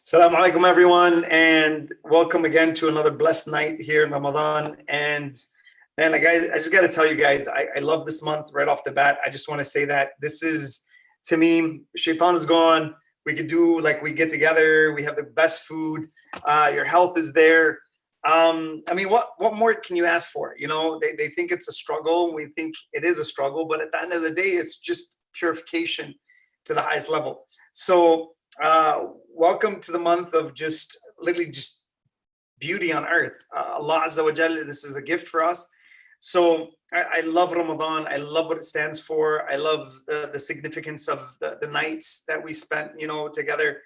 Assalamu alaikum, everyone, and welcome again to another blessed night here in Ramadan. And guys, I just got to tell you guys, I love this month right off the bat. I just want to say that this is, to me, Shaitan is gone. We could do like we get together. We have the best food. Your health is there. I mean, what more can you ask for? You know, they think it's a struggle. We think it is a struggle, but at the end of the day, it's just purification to the highest level. So welcome to the month of just literally just beauty on earth. Allah Azza wa Jalla, this is a gift for us. So I love Ramadan. I love what it stands for. I love the significance of the nights that we spent, you know, together.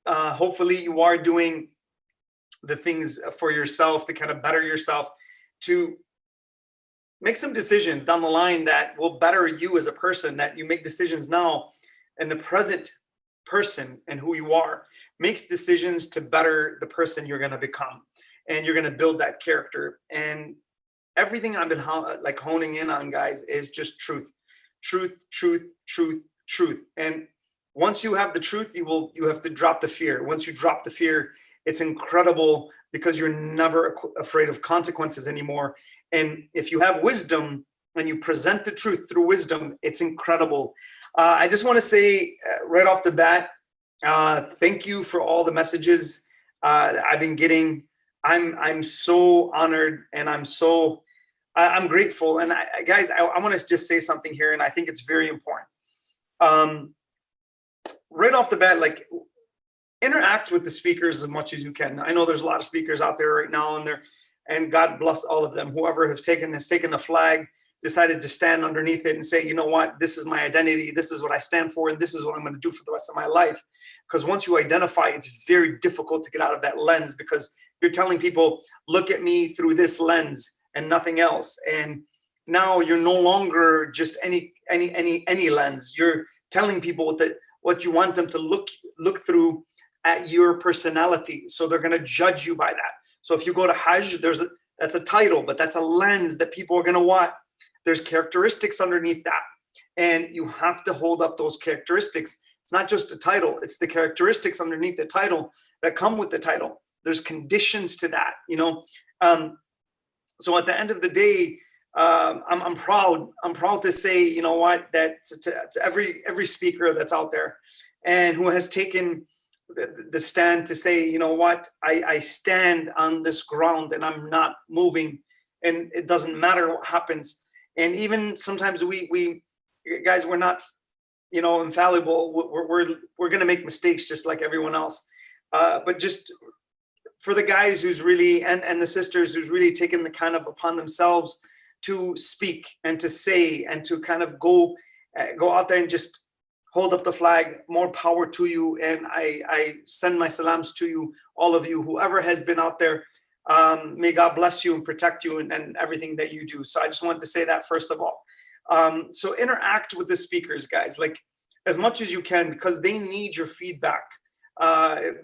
Hopefully you are doing the things for yourself to kind of better yourself, to make some decisions down the line that will better you as a person, that you make decisions now, and the present person and who you are makes decisions to better the person you're going to become, and you're going to build that character. And everything I've been honing in on, guys, is just truth. And once you have the truth, you have to drop the fear. Once you drop the fear, it's incredible, because you're never afraid of consequences anymore. And if you have wisdom and you present the truth through wisdom, it's incredible. I just want to say right off the bat, thank you for all the messages I've been getting. I'm so honored, and I'm grateful. And guys, I want to just say something here, and I think it's very important. Right off the bat, like, interact with the speakers as much as you can. I know there's a lot of speakers out there right now, and God bless all of them. Whoever has taken the flag, decided to stand underneath it and say, you know what, this is my identity, this is what I stand for, and this is what I'm going to do for the rest of my life. Because once you identify, it's very difficult to get out of that lens, because you're telling people, look at me through this lens and nothing else. And now you're no longer just any lens. You're telling people that what you want them to look through at your personality. So they're going to judge you by that. So if you go to Hajj, that's a title, but that's a lens that people are going to want. There's characteristics underneath that, and you have to hold up those characteristics. It's not just a title, it's the characteristics underneath the title that come with the title. There's conditions to that, you know. So at the end of the day, I'm proud to say, you know what, that to every speaker that's out there and who has taken the stand to say, you know what, I stand on this ground and I'm not moving, and it doesn't matter what happens. And even sometimes we guys, we're not, you know, infallible. We're going to make mistakes just like everyone else. But just for the guys who's really, and the sisters who's really taken the kind of upon themselves to speak and to say and to kind of go out there and just hold up the flag, more power to you. And I send my salams to you, all of you, whoever has been out there. May God bless you and protect you and everything that you do. So I just wanted to say that first of all. So interact with the speakers, guys, like as much as you can, because they need your feedback.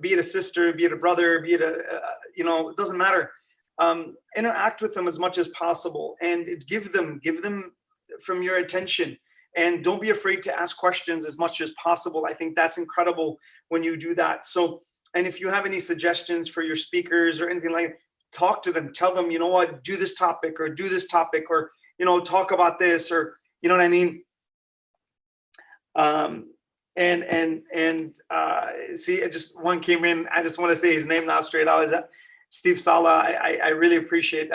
Be it a sister, be it a brother, be it you know, it doesn't matter. Interact with them as much as possible, and give them from your attention. And don't be afraid to ask questions as much as possible. I think that's incredible when you do that. So, and if you have any suggestions for your speakers or anything like that, talk to them, tell them, you know what, do this topic, or do this topic, or, you know, talk about this, or, you know what I mean? See, just one came in. I just want to say his name now straight out. Is that Steve Sala? I really appreciate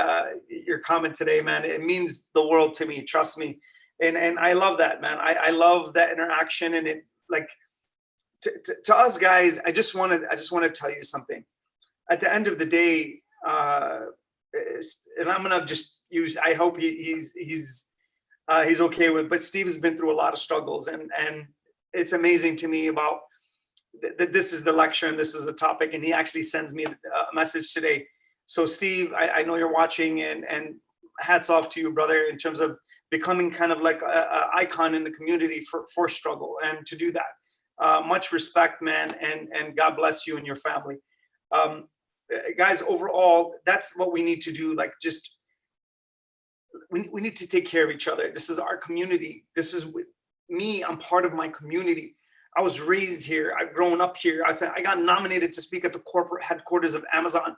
your comment today, man. It means the world to me. Trust me. And I love that, man. I love that interaction. And it, like, to us guys, I just want to tell you something. At the end of the day, and I'm gonna just use, I hope he's okay with, but Steve has been through a lot of struggles, and it's amazing to me about that this is the lecture and this is a topic, and he actually sends me a message today. So Steve, I know you're watching, and hats off to you, brother, in terms of becoming kind of like a icon in the community for struggle, and to do that. Much respect, man, and God bless you and your family. Guys, overall, that's what we need to do. Like, just we need to take care of each other. This is our community. This is me. I'm part of my community. I was raised here. I've grown up here. I got nominated to speak at the corporate headquarters of Amazon.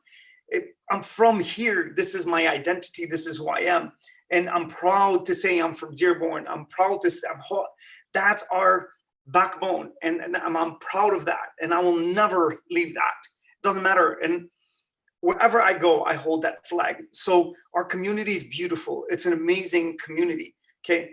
I'm from here. This is my identity. This is who I am. And I'm proud to say I'm from Dearborn. I'm proud to say that's our backbone. And I'm proud of that. And I will never leave that. It doesn't matter. And wherever I go, I hold that flag. So our community is beautiful. It's an amazing community. Okay.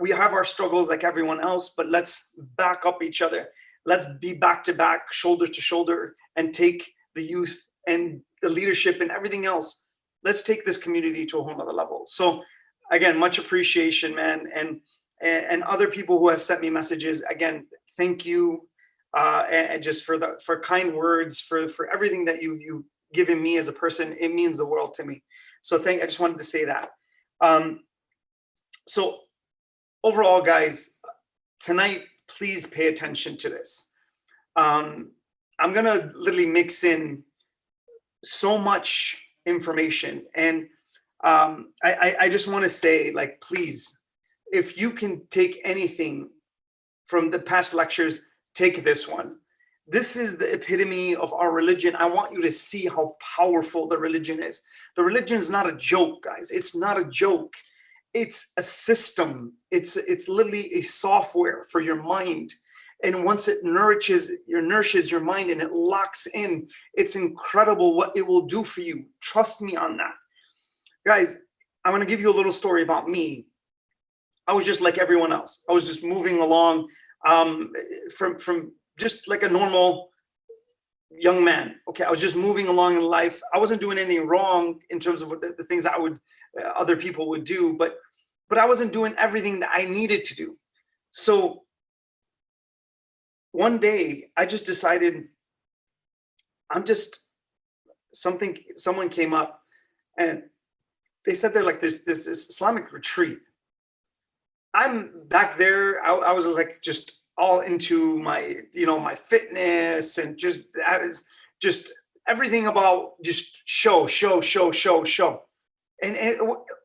We have our struggles like everyone else, but let's back up each other. Let's be back to back, shoulder to shoulder, and take the youth and the leadership and everything else. Let's take this community to a whole nother level. So again, much appreciation, man. And other people who have sent me messages, again, thank you. And just for kind words, for everything that you've given me as a person. It means the world to me. So I just wanted to say that. So overall, guys, tonight, please pay attention to this. I'm gonna literally mix in so much information, and I just want to say, like, please, if you can take anything from the past lectures, take this one. This is the epitome of our religion. I want you to see how powerful the religion is. The religion is not a joke, guys. It's not a joke. It's a system. It's literally a software for your mind. And once it nourishes your mind and it locks in, it's incredible what it will do for you. Trust me on that. Guys, I'm going to give you a little story about me. I was just like everyone else. I was just moving along from just like a normal young man. Okay, I was just moving along in life. I wasn't doing anything wrong in terms of what the things I would other people would do, but I wasn't doing everything that I needed to do. So one day I just decided someone came up and they said they're like this Islamic retreat. I'm back there. I was like just all into my, my fitness and just everything about just show. And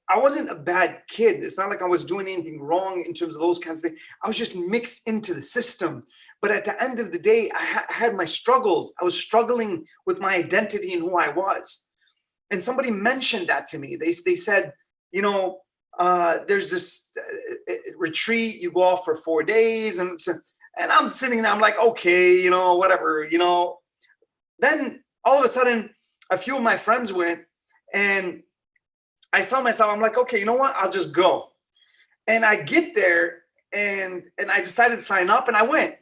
I wasn't a bad kid. It's not like I was doing anything wrong in terms of those kinds of things. I was just mixed into the system. But at the end of the day, I had my struggles. I was struggling with my identity and who I was. And somebody mentioned that to me. They said, there's this retreat, you go off for 4 days. And I'm sitting there, I'm like, okay, whatever, Then all of a sudden, a few of my friends went, and I saw myself, I'm like, okay, you know what? I'll just go. And I get there, and I decided to sign up, and I went.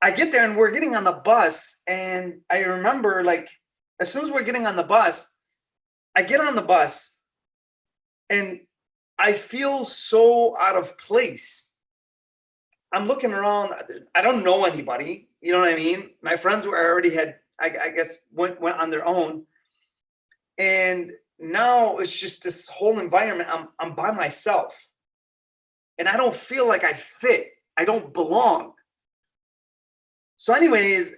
I get there, and we're getting on the bus, and I remember, like, as soon as we're getting on the bus, I get on the bus, and I feel so out of place. I'm looking around. I don't know anybody. You know what I mean? My friends were already had, I guess, went on their own. And now it's just this whole environment. I'm by myself. And I don't feel like I fit. I don't belong. So anyways,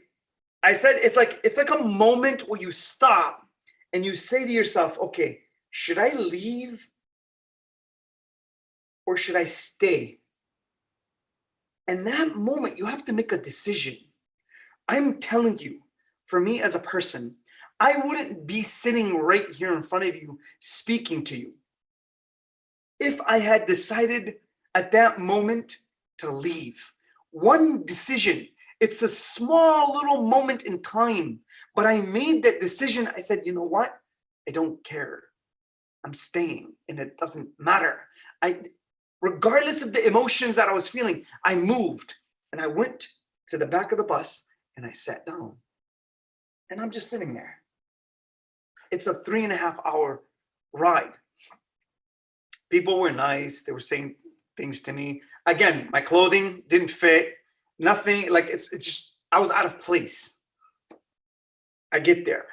I said, it's like a moment where you stop and you say to yourself, okay, should I leave or should I stay? And that moment, you have to make a decision. I'm telling you, for me as a person, I wouldn't be sitting right here in front of you speaking to you if I had decided at that moment to leave. One decision. It's a small little moment in time, but I made that decision. I said, you know what? I don't care. I'm staying, and it doesn't matter. Regardless of the emotions that I was feeling, I moved, and I went to the back of the bus, and I sat down, and I'm just sitting there. It's a 3.5-hour ride. People were nice. They were saying things to me. Again, my clothing didn't fit. Nothing, like it's just, I was out of place. I get there,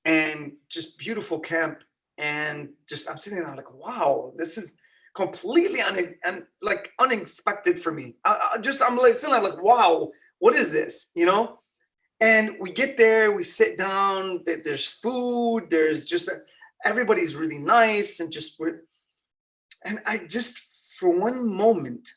and just beautiful camp, and just I'm sitting there, I'm like, wow, this is completely unexpected for me. I'm like sitting there like, wow, what is this? And we get there, we sit down, there's food, there's just, everybody's really nice, and I just, for one moment,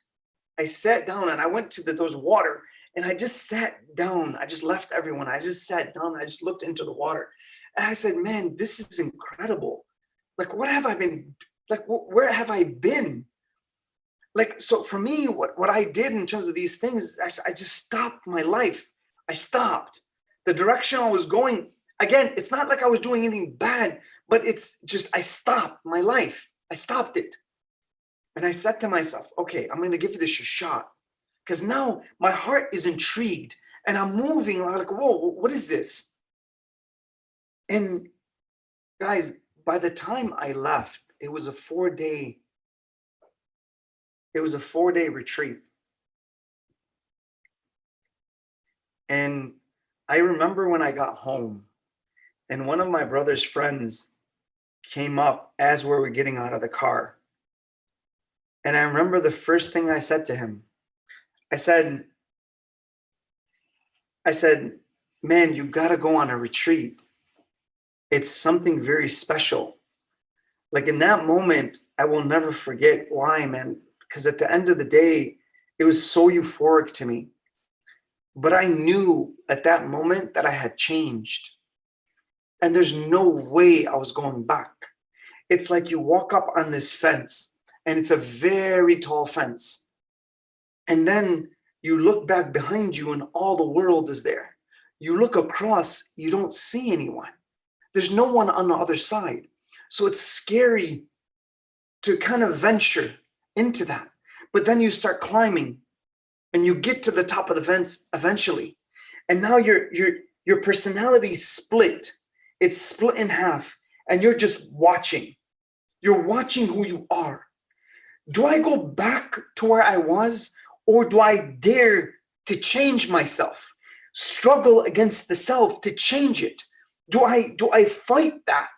I sat down and I went to there was water, and I just sat down. I just left everyone. I just sat down. I just looked into the water, and I said, man, this is incredible. Like, what have I been, like, where have I been? Like, so for me, what I did in terms of these things, I just stopped my life. I stopped the direction I was going. Again, it's not like I was doing anything bad, but it's just, I stopped my life. I stopped it. And I said to myself, okay, I'm going to give this a shot. Because now my heart is intrigued and I'm moving. I'm like, whoa, what is this? And guys, by the time I left, it was a 4-day retreat. And I remember when I got home, and one of my brother's friends came up as we were getting out of the car. And I remember the first thing I said to him, I said, man, you got to go on a retreat. It's something very special. Like, in that moment, I will never forget why, man, because at the end of the day, it was so euphoric to me. But I knew at that moment that I had changed. And there's no way I was going back. It's like you walk up on this fence, and it's a very tall fence. And then you look back behind you, and all the world is there. You look across, you don't see anyone. There's no one on the other side. So it's scary to kind of venture into that. But then you start climbing, and you get to the top of the fence eventually. And now your personality is split. It's split in half, and you're just watching. You're watching who you are. Do I go back to where I was, or do I dare to change myself? Struggle against the self to change it. Do I fight that?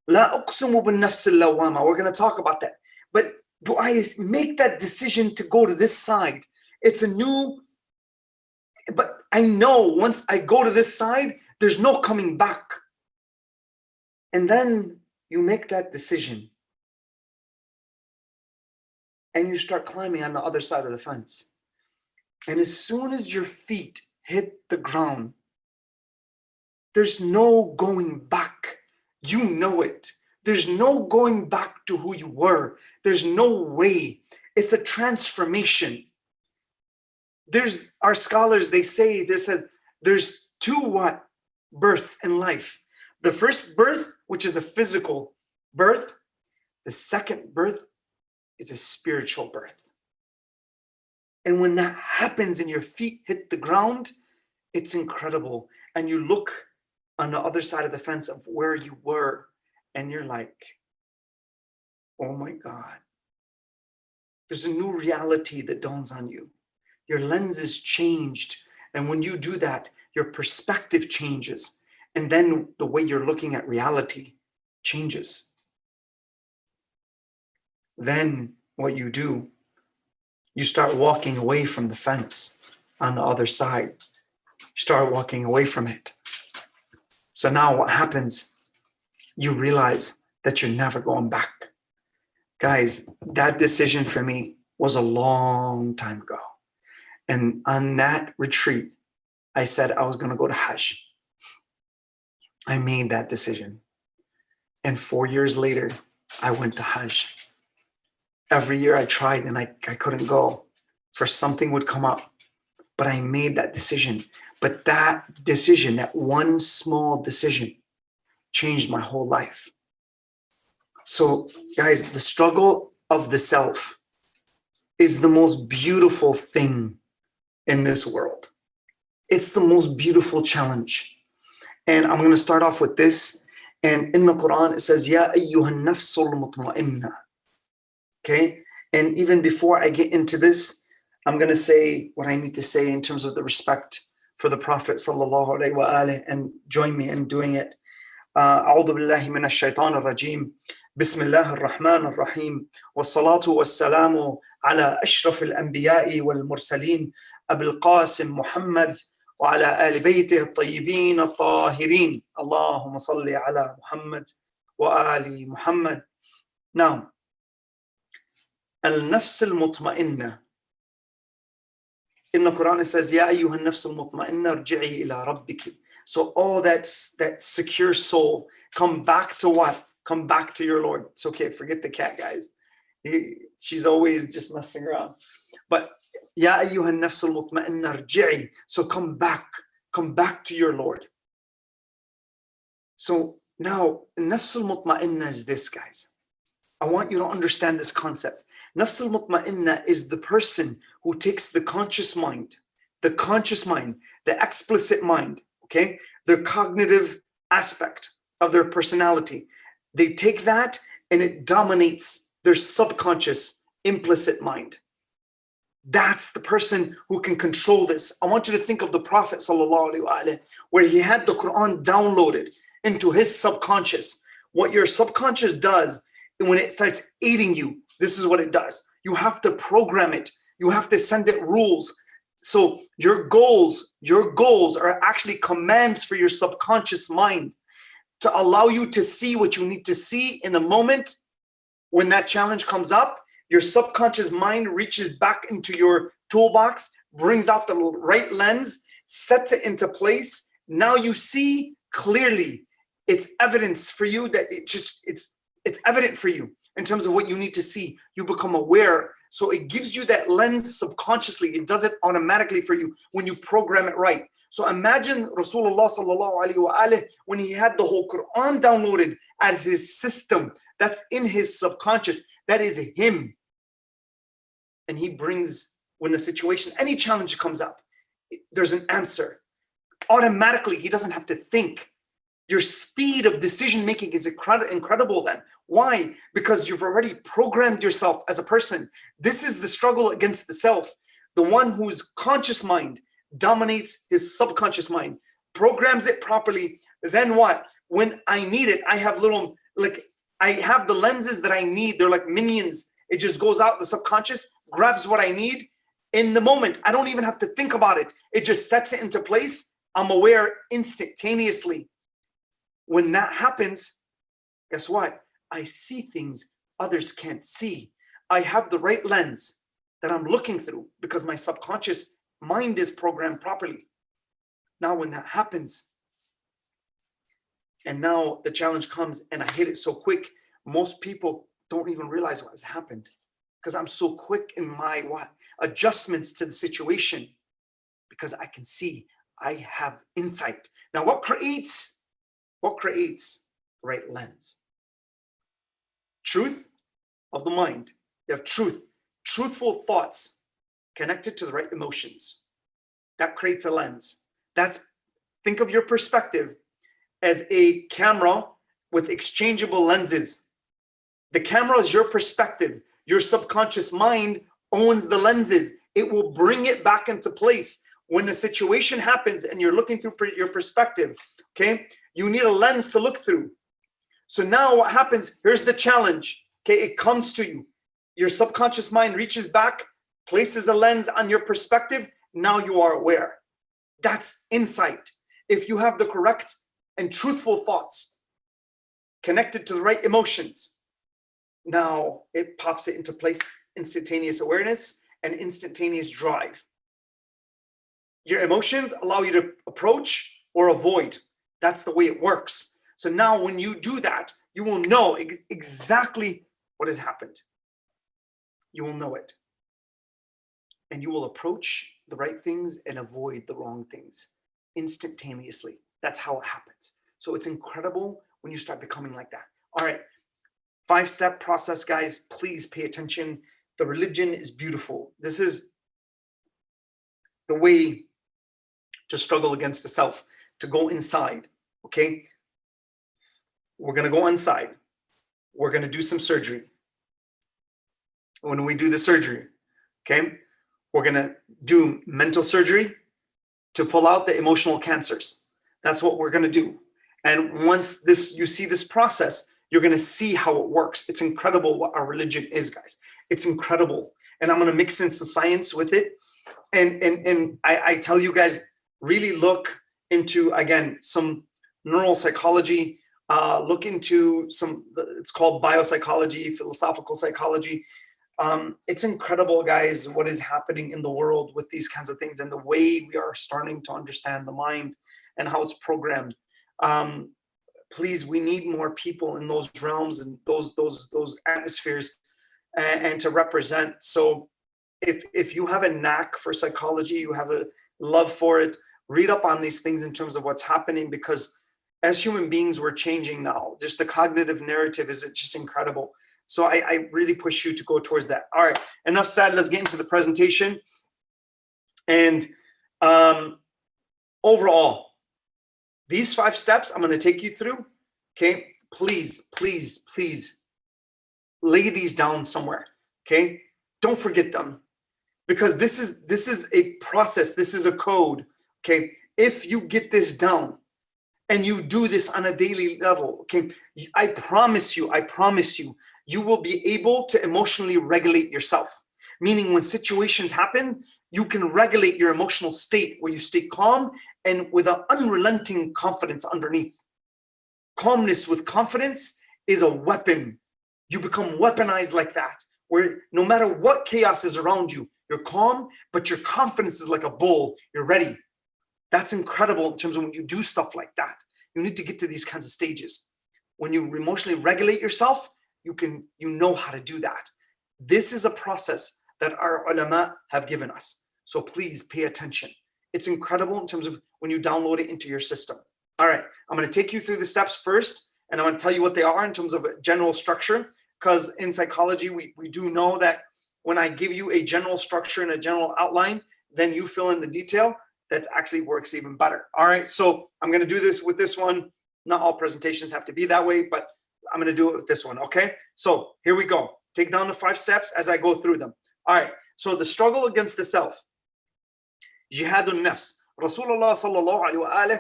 لا أقسم بالنفس اللوامة. We're going to talk about that. But do I make that decision to go to this side? It's a new, but I know once I go to this side, there's no coming back. And then you make that decision, and you start climbing on the other side of the fence. And as soon as your feet hit the ground, there's no going back. You know it. There's no going back to who you were. There's no way. It's a transformation. There's, our scholars, they said there's two births in life. The first birth, which is a physical birth. The second birth is a spiritual birth. And when that happens and your feet hit the ground, it's incredible. And you look on the other side of the fence of where you were, and you're like, oh my God. There's a new reality that dawns on you. Your lens is changed. And when you do that, your perspective changes. And then the way you're looking at reality changes. Then what you do, you start walking away from the fence on the other side. You start walking away from it. So now what happens? You realize that you're never going back. Guys, that decision for me was a long time ago. And on that retreat, I said I was going to go to Hajj. I made that decision. And 4 years later, I went to Hajj. Every year I tried and I couldn't go, for something would come up. But I made that decision. But that decision, that one small decision, changed my whole life. So guys, the struggle of the self is the most beautiful thing in this world. It's the most beautiful challenge. And I'm going to start off with this. And in the Quran, it says, Ya ayyuhan nafsul mutma'inna. Okay. And even before I get into this, I'm going to say what I need to say in terms of the respect for the Prophet sallallahu alaihi wa alihi, and join me in doing it. أعوذ بالله من الشيطان الرجيم. بسم الله الرحمن الرحيم. والصلاة والسلام على أشرف الأنبياء والمرسلين أبي القاسم محمد وعلى آل بيته الطيبين الطاهرين. اللهم صل على محمد وآل محمد. Now, النفس المطمئنة In the Quran, it says, Ya ayyuha an-nafs al-mutma'inna irji'i ila rabbiki. So, oh, that secure soul, come back to what? Come back to your Lord. It's okay, forget the cat, guys. She's always just messing around. But, Ya ayyuha an-nafs al-mutma'inna irji'i. So come back to your Lord. So now, nafs al-mutma'inna is this, guys. I want you to understand this concept. Nafs al-mutma'inna is the person who takes the conscious mind, the explicit mind, okay, their cognitive aspect of their personality. They take that and it dominates their subconscious, implicit mind. That's the person who can control this. I want you to think of the Prophet ﷺ, where he had the Quran downloaded into his subconscious. What your subconscious does when it starts aiding you, this is what it does. You have to program it. You have to send it rules. So your goals are actually commands for your subconscious mind to allow you to see what you need to see in the moment. When that challenge comes up, your subconscious mind reaches back into your toolbox, brings out the right lens, sets it into place. Now you see clearly. It's evidence for you that it's evident for you in terms of what you need to see. You become aware. So it gives you that lens subconsciously. It does it automatically for you when you program it right. So imagine Rasulullah sallallahu alaihi wasallam when he had the whole Quran downloaded as his system. That's in his subconscious. That is him. And he brings, when the situation, any challenge comes up, there's an answer. Automatically, he doesn't have to think. Your speed of decision making is incredible then. Why? Because you've already programmed yourself as a person. This is the struggle against the self. The one whose conscious mind dominates his subconscious mind, programs it properly. Then what? When I need it, I have I have the lenses that I need. They're like minions. It just goes out, the subconscious grabs what I need in the moment. I don't even have to think about it. It just sets it into place. I'm aware instantaneously. When that happens, guess what? I see things others can't see. I have the right lens that I'm looking through because my subconscious mind is programmed properly. Now, when that happens, and now the challenge comes and I hit it so quick, most people don't even realize what has happened because I'm so quick in my adjustments to the situation because I can see, I have insight. Now, what creates right lens? Truth of the mind. You have truthful thoughts connected to the right emotions. That creates a lens. Think of your perspective as a camera with exchangeable lenses. The camera is your perspective. Your subconscious mind owns the lenses. It will bring it back into place. When a situation happens and you're looking through your perspective, okay, you need a lens to look through. So now what happens, here's the challenge, okay, it comes to you. Your subconscious mind reaches back, places a lens on your perspective. Now you are aware. That's insight. If you have the correct and truthful thoughts connected to the right emotions, now it pops it into place, instantaneous awareness and instantaneous drive. Your emotions allow you to approach or avoid. That's the way it works. So now when you do that, you will know exactly what has happened. You will know it. And you will approach the right things and avoid the wrong things instantaneously. That's how it happens. So it's incredible when you start becoming like that. All right, 5-step process, guys. Please pay attention. The religion is beautiful. This is the way to struggle against the self, to go inside, okay? We're going to go inside. We're going to do some surgery. When we do the surgery, okay, we're going to do mental surgery to pull out the emotional cancers. That's what we're going to do. And once you see this process, you're going to see how it works. It's incredible what our religion is, guys. It's incredible. And I'm going to mix in some science with it. And I tell you guys, really look into, again, some neuropsychology, look into it's called biopsychology, philosophical psychology. It's incredible, guys, what is happening in the world with these kinds of things and the way we are starting to understand the mind and how it's programmed. Please, we need more people in those realms and those atmospheres and to represent. So if you have a knack for psychology, you have a love for it, read up on these things in terms of what's happening, because as human beings, we're changing now. Just the cognitive narrative is just incredible. So I really push you to go towards that. All right, enough said. Let's get into the presentation. And overall, these 5 steps I'm going to take you through. Okay, please, please, please lay these down somewhere. Okay, don't forget them, because this is a process. This is a code. Okay, if you get this down and you do this on a daily level, okay, I promise you, you will be able to emotionally regulate yourself. Meaning when situations happen, you can regulate your emotional state where you stay calm and with an unrelenting confidence underneath. Calmness with confidence is a weapon. You become weaponized like that, where no matter what chaos is around you, you're calm, but your confidence is like a bull. You're ready. That's incredible in terms of when you do stuff like that. You need to get to these kinds of stages. When you emotionally regulate yourself, you know how to do that. This is a process that our ulama have given us. So please pay attention. It's incredible in terms of when you download it into your system. All right, I'm going to take you through the steps first, and I'm going to tell you what they are in terms of general structure, because in psychology, we do know that when I give you a general structure and a general outline, then you fill in the detail. That actually works even better. All right, so I'm going to do this with this one. Not all presentations have to be that way, but I'm going to do it with this one, okay? So here we go. Take down the 5 steps as I go through them. All right, so the struggle against the self. Jihadun nafs. Rasulullah sallallahu alayhi wa alihi,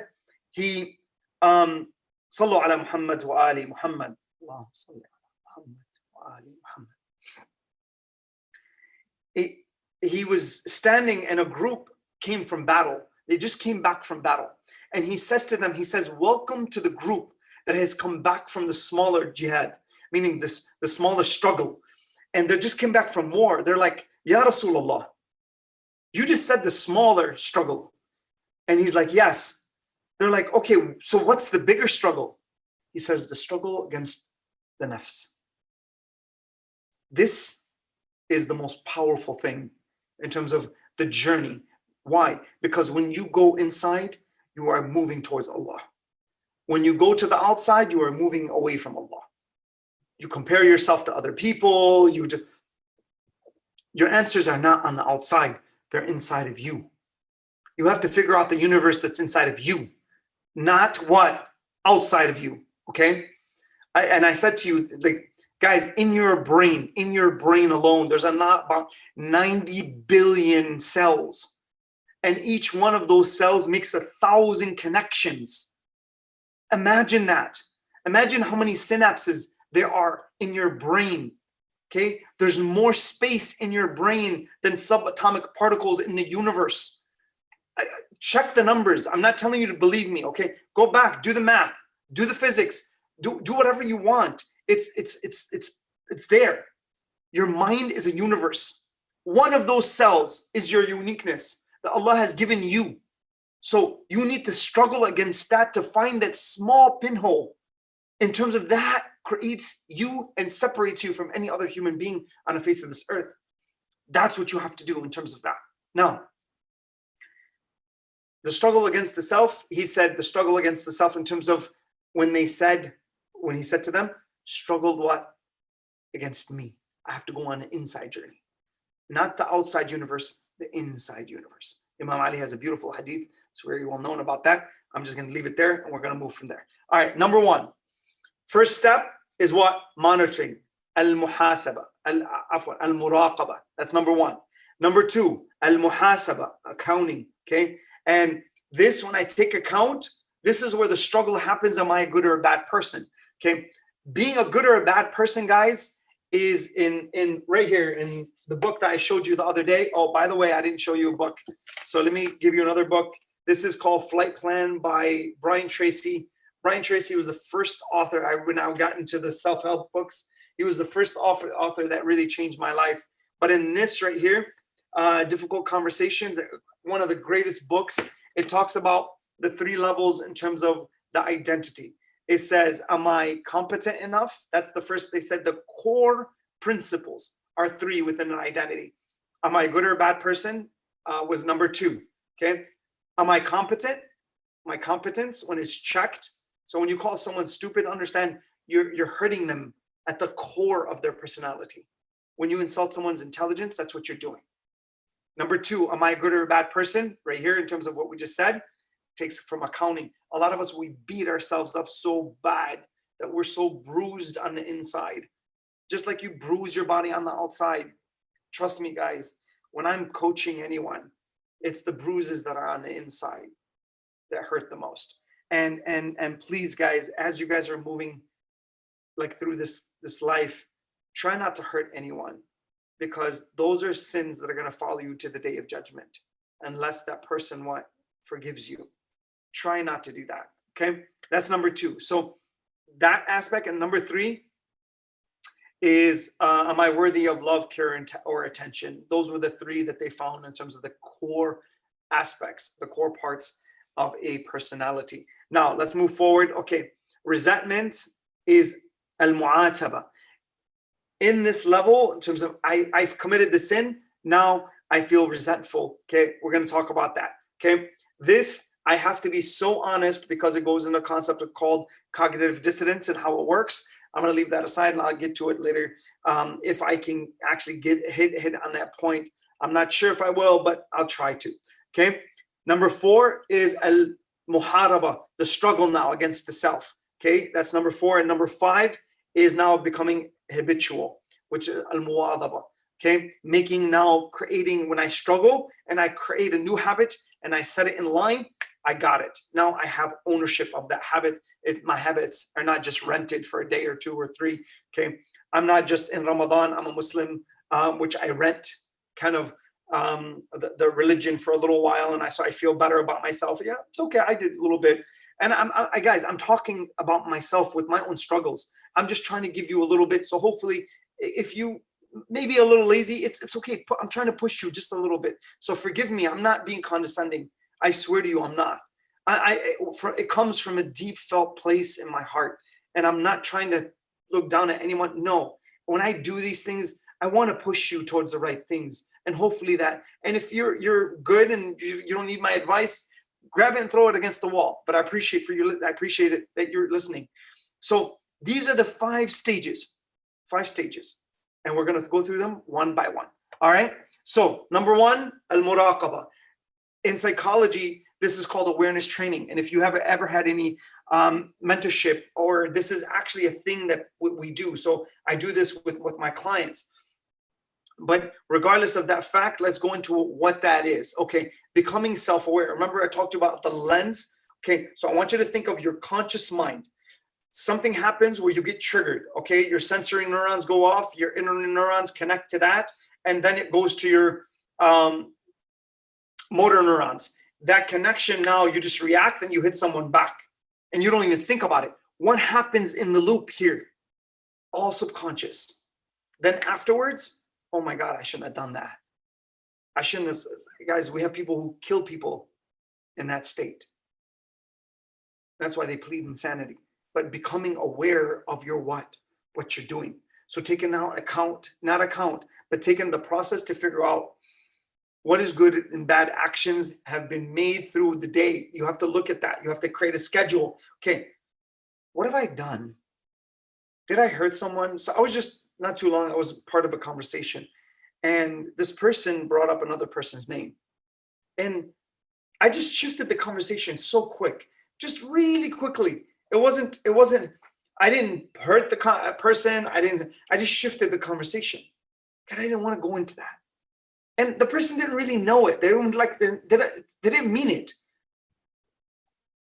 he, sallu ala Muhammad wa ali Muhammad. Allahumma salli ala Muhammad wa ali Muhammad. He was standing and a group came from battle. They just came back from battle. And he says to them, he says, welcome to the group that has come back from the smaller jihad, meaning the smaller struggle. And they just came back from war. They're like, Ya Rasulullah, you just said the smaller struggle. And he's like, yes. They're like, okay, so what's the bigger struggle? He says, the struggle against the nafs. This is the most powerful thing in terms of the journey. Why? Because when you go inside, you are moving towards Allah. When you go to the outside, you are moving away from Allah. You compare yourself to other people. Your answers are not on the outside. They're inside of you. You have to figure out the universe that's inside of you, not what outside of you, okay? I said to you, like, guys, in your brain alone, there's about 90 billion cells. And each one of those cells makes 1,000 connections. Imagine that. Imagine how many synapses there are in your brain. Okay? There's more space in your brain than subatomic particles in the universe. Check the numbers. I'm not telling you to believe me. Okay? Go back, do the math, do the physics, do whatever you want. It's there. Your mind is a universe. One of those cells is your uniqueness that Allah has given you. So you need to struggle against that to find that small pinhole. In terms of that creates you and separates you from any other human being on the face of this earth. That's what you have to do in terms of that. Now, the struggle against the self, he said the struggle against the self in terms of when he said to them, struggled what? Against me. I have to go on an inside journey. Not the outside universe, the inside universe. Imam Ali has a beautiful hadith. It's very well known about that. I'm just going to leave it there and we're going to move from there. All right, number 1. First step is what? Monitoring. Al-muhasaba. Al-muraqaba. That's number 1. Number 2, al-muhasaba, accounting. Okay. And this, when I take account, this is where the struggle happens. Am I a good or a bad person? Okay. Being a good or a bad person, guys, is in right here in the book that I showed you the other day. Oh, by the way, I didn't show you a book. So let me give you another book. This is called Flight Plan by Brian Tracy. Brian Tracy was the first author when I got into the self-help books. He was the first author that really changed my life. But in this right here, Difficult Conversations, one of the greatest books, it talks about the 3 levels in terms of the identity. It says, am I competent enough? That's the first. They said the core principles are 3 within an identity. Am I a good or a bad person? Was number 2. Okay. Am I competent? My competence, when it's checked. So when you call someone stupid, understand you're hurting them at the core of their personality. When you insult someone's intelligence, that's what you're doing. Number 2, am I a good or a bad person? Right here, in terms of what we just said, takes from accounting. A lot of us, we beat ourselves up so bad that we're so bruised on the inside. Just like you bruise your body on the outside. Trust me, guys, when I'm coaching anyone, it's the bruises that are on the inside that hurt the most. And please, guys, as you guys are moving like through this life, try not to hurt anyone, because those are sins that are going to follow you to the day of judgment, unless that person forgives you. Try not to do that. Okay, that's number 2. So that aspect. And number 3 is, am I worthy of love, care, or attention? Those were the 3 that they found in terms of the core aspects, the core parts of a personality. Now let's move forward. Okay, resentment is al-mu'ataba. In this level, in terms of I've committed the sin, now I feel resentful. Okay, we're going to talk about that. Okay, this, I have to be so honest, because it goes into a concept called cognitive dissonance and how it works. I'm going to leave that aside and I'll get to it later. If I can actually get hit on that point. I'm not sure if I will, but I'll try to. Okay. Number 4 is al-muharaba, the struggle now against the self. Okay. That's number 4. And number 5 is now becoming habitual, which is al-muwadaba. Okay. Creating, when I struggle and I create a new habit and I set it in line, I got it. Now I have ownership of that habit. If my habits are not just rented for a day or 2 or 3. Okay. I'm not just in Ramadan. I'm a Muslim, which I rent kind of the religion for a little while. And so I feel better about myself. Yeah, it's okay. I did a little bit. And guys, I'm talking about myself with my own struggles. I'm just trying to give you a little bit. So hopefully, if you maybe a little lazy, it's okay. I'm trying to push you just a little bit. So forgive me. I'm not being condescending. I swear to you, I'm not. It comes from a deep felt place in my heart. And I'm not trying to look down at anyone. No, when I do these things, I want to push you towards the right things. And hopefully that, and if you're good and you don't need my advice, grab it and throw it against the wall. But I appreciate it that you're listening. So these are the 5 stages, and we're going to go through them one by one. All right. So number 1, al-muraqaba. In psychology, this is called awareness training. And if you have ever had any mentorship, or this is actually a thing that we do. So I do this with my clients. But regardless of that fact, let's go into what that is. Okay, becoming self-aware. Remember I talked to you about the lens? Okay, so I want you to think of your conscious mind. Something happens where you get triggered. Okay, your sensory neurons go off, your inner neurons connect to that, and then it goes to your motor neurons. That connection, now you just react and you hit someone back and you don't even think about it. What happens in the loop here? All subconscious. Then afterwards, oh my God, I shouldn't have done that. I shouldn't have. Guys, we have people who kill people in that state. That's why they plead insanity. But becoming aware of your what you're doing. So taking out but taking the process to figure out what is good and bad actions have been made through the day. You have to look at that. You have to create a schedule. Okay, what have I done? Did I hurt someone? So I was just, not too long, I was part of a conversation, and this person brought up another person's name. And I just shifted the conversation so quick, just really quickly. It wasn't, I didn't hurt the person. I just shifted the conversation. God, I didn't want to go into that. And the person didn't really know it. They didn't mean it.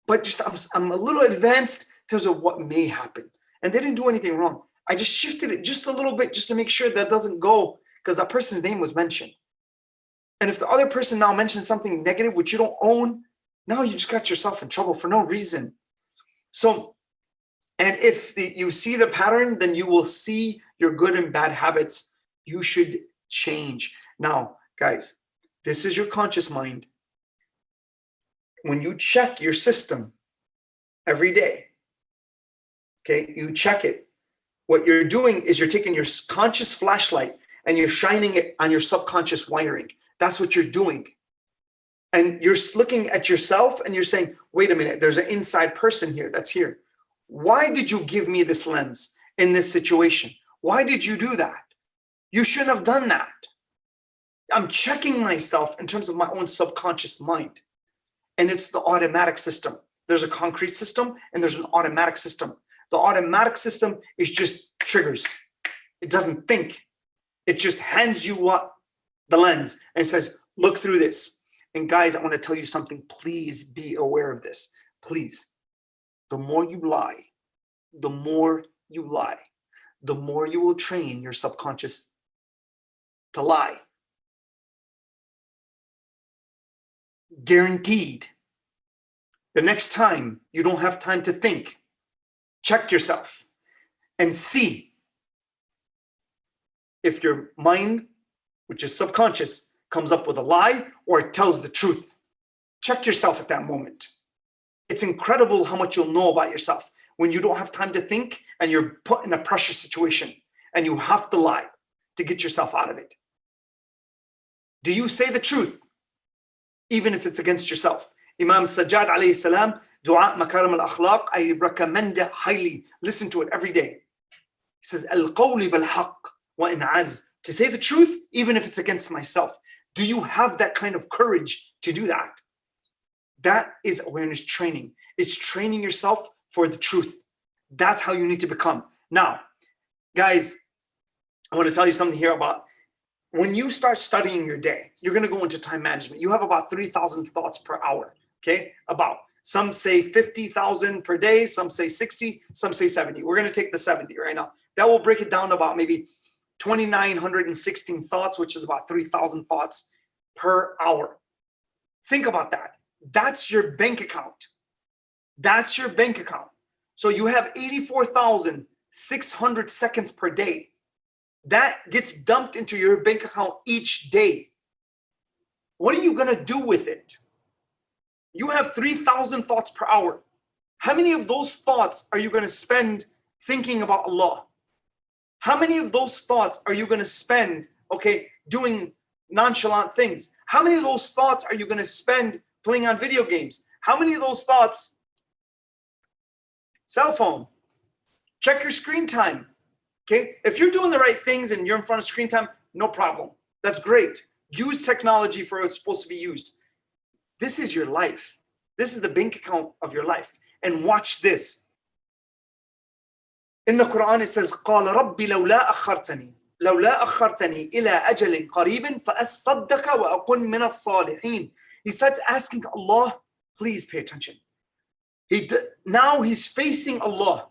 But just I'm a little advanced in terms of what may happen. And they didn't do anything wrong. I just shifted it just a little bit just to make sure that doesn't go, because that person's name was mentioned. And if the other person now mentions something negative, which you don't own, now you just got yourself in trouble for no reason. So, and if you see the pattern, then you will see your good and bad habits, you should change. Now, guys, this is your conscious mind. When you check your system every day, okay, you check it. What you're doing is you're taking your conscious flashlight and you're shining it on your subconscious wiring. That's what you're doing. And you're looking at yourself and you're saying, wait a minute, there's an inside person here that's here. Why did you give me this lens in this situation? Why did you do that? You shouldn't have done that. I'm checking myself in terms of my own subconscious mind. And it's the automatic system. There's a concrete system and there's an automatic system. The automatic system is just triggers. It doesn't think. It just hands you what the lens and says, look through this. And guys, I want to tell you something. Please be aware of this. Please. The more you lie, the more you lie, the more you will train your subconscious to lie. Guaranteed. The next time you don't have time to think, check yourself and see if your mind, which is subconscious, comes up with a lie or it tells the truth. Check yourself at that moment. It's incredible how much you'll know about yourself when you don't have time to think and you're put in a pressure situation and you have to lie to get yourself out of it. Do you say the truth, even if it's against yourself? Imam Sajjad alayhi salam, Dua Makarim al-Akhlaq, I recommend it highly. Listen to it every day. He says, Al-Qawli bil-Haqq wa in az, to say the truth, even if it's against myself. Do you have that kind of courage to do that? That is awareness training. It's training yourself for the truth. That's how you need to become. Now, guys, I want to tell you something here about when you start studying your day, you're going to go into time management. You have about 3,000 thoughts per hour, okay? About. Some say 50,000 per day, some say 60, some say 70. We're going to take the 70 right now. That will break it down to about maybe 2,916 thoughts, which is about 3,000 thoughts per hour. Think about that. That's your bank account. That's your bank account. So you have 84,600 seconds per day. That gets dumped into your bank account each day. What are you going to do with it? You have 3,000 thoughts per hour. How many of those thoughts are you going to spend thinking about Allah? How many of those thoughts are you going to spend, okay, doing nonchalant things? How many of those thoughts are you going to spend playing on video games? How many of those thoughts? Cell phone. Check your screen time. Okay, if you're doing the right things and you're in front of screen time, no problem. That's great. Use technology for what it's supposed to be used. This is your life. This is the bank account of your life. And watch this. In the Quran, it says, قَالَ رَبِّ لَوْلَا أَخَّرْتَنِي إِلَىٰ أَجَلٍ قَرِيبٍ فَأَصَّدَّقَ وَأَكُنْ مِنَ الصَّالِحِينَ. He starts asking Allah, please pay attention. Now he's facing Allah.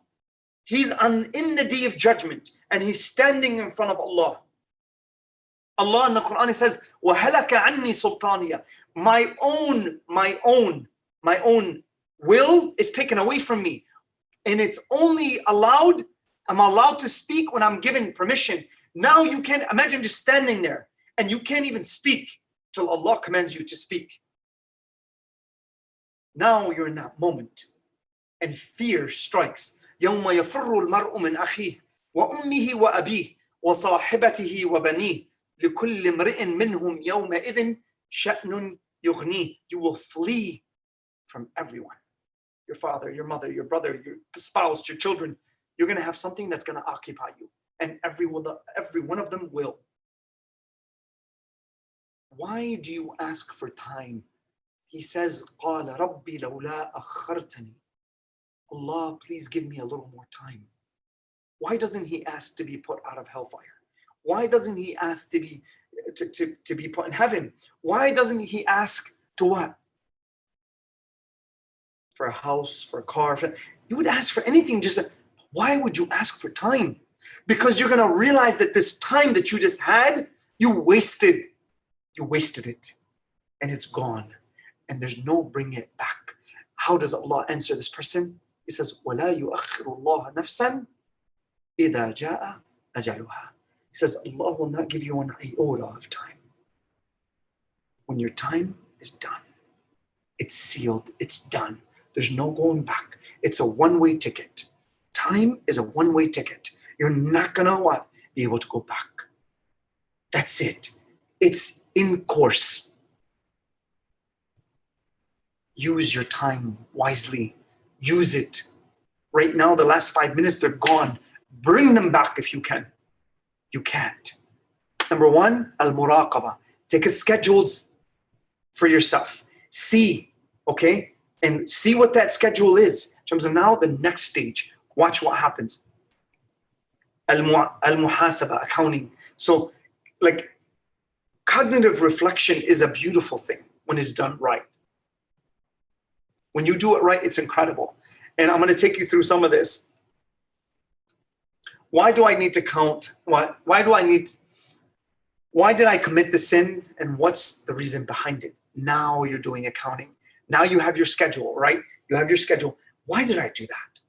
He's in the day of judgment and he's standing in front of Allah. Allah in the Quran, it says, وَهَلَكَ عَنِّي سُلْطَانِيَ. My own will is taken away from me. And it's only allowed, I'm allowed to speak when I'm given permission. Now you can't imagine just standing there and you can't even speak till Allah commands you to speak. Now you're in that moment and fear strikes. يوم يفر المرء من أخيه وأمه وأبيه وصاحبته وبنيه لكل امرئ منهم يومئذ شأن يغنيه. You will flee from everyone. Your father, your mother, your brother, your spouse, your children. You're going to have something that's going to occupy you. And every one of them will. Why do you ask for time? He says, قَالَ رَبِّ لَوْلَا أَخَّرْتَنِي. Allah, please give me a little more time. Why doesn't he ask to be put out of hellfire? Why doesn't he ask to be put in heaven? Why doesn't he ask to what? For a house, for a car. You would ask for anything. Why would you ask for time? Because you're going to realize that this time that you just had, you wasted it. And it's gone. And there's no bringing it back. How does Allah answer this person? He says, وَلَا يُؤَخِّرُ اللَّهَ نَفْسًا إِذَا جَاءَ أجلها. He says, Allah will not give you an iota of time. When your time is done, it's sealed, it's done. There's no going back. It's a one-way ticket. Time is a one-way ticket. You're not gonna what? Be able to go back. That's it. It's in course. Use your time wisely. Use it. Right now, the last 5 minutes, they're gone. Bring them back if you can. You can't. Number one, al-muraqaba. Take a schedule for yourself. See, okay? And see what that schedule is. In terms of now, the next stage. Watch what happens. Al-muhasaba, accounting. So, like, cognitive reflection is a beautiful thing when it's done right. When you do it right, it's incredible. And I'm going to take you through some of this. Why do I need to count? Why did I commit the sin? And what's the reason behind it? Now you're doing accounting. Now you have your schedule, right? You have your schedule. Why did I do that?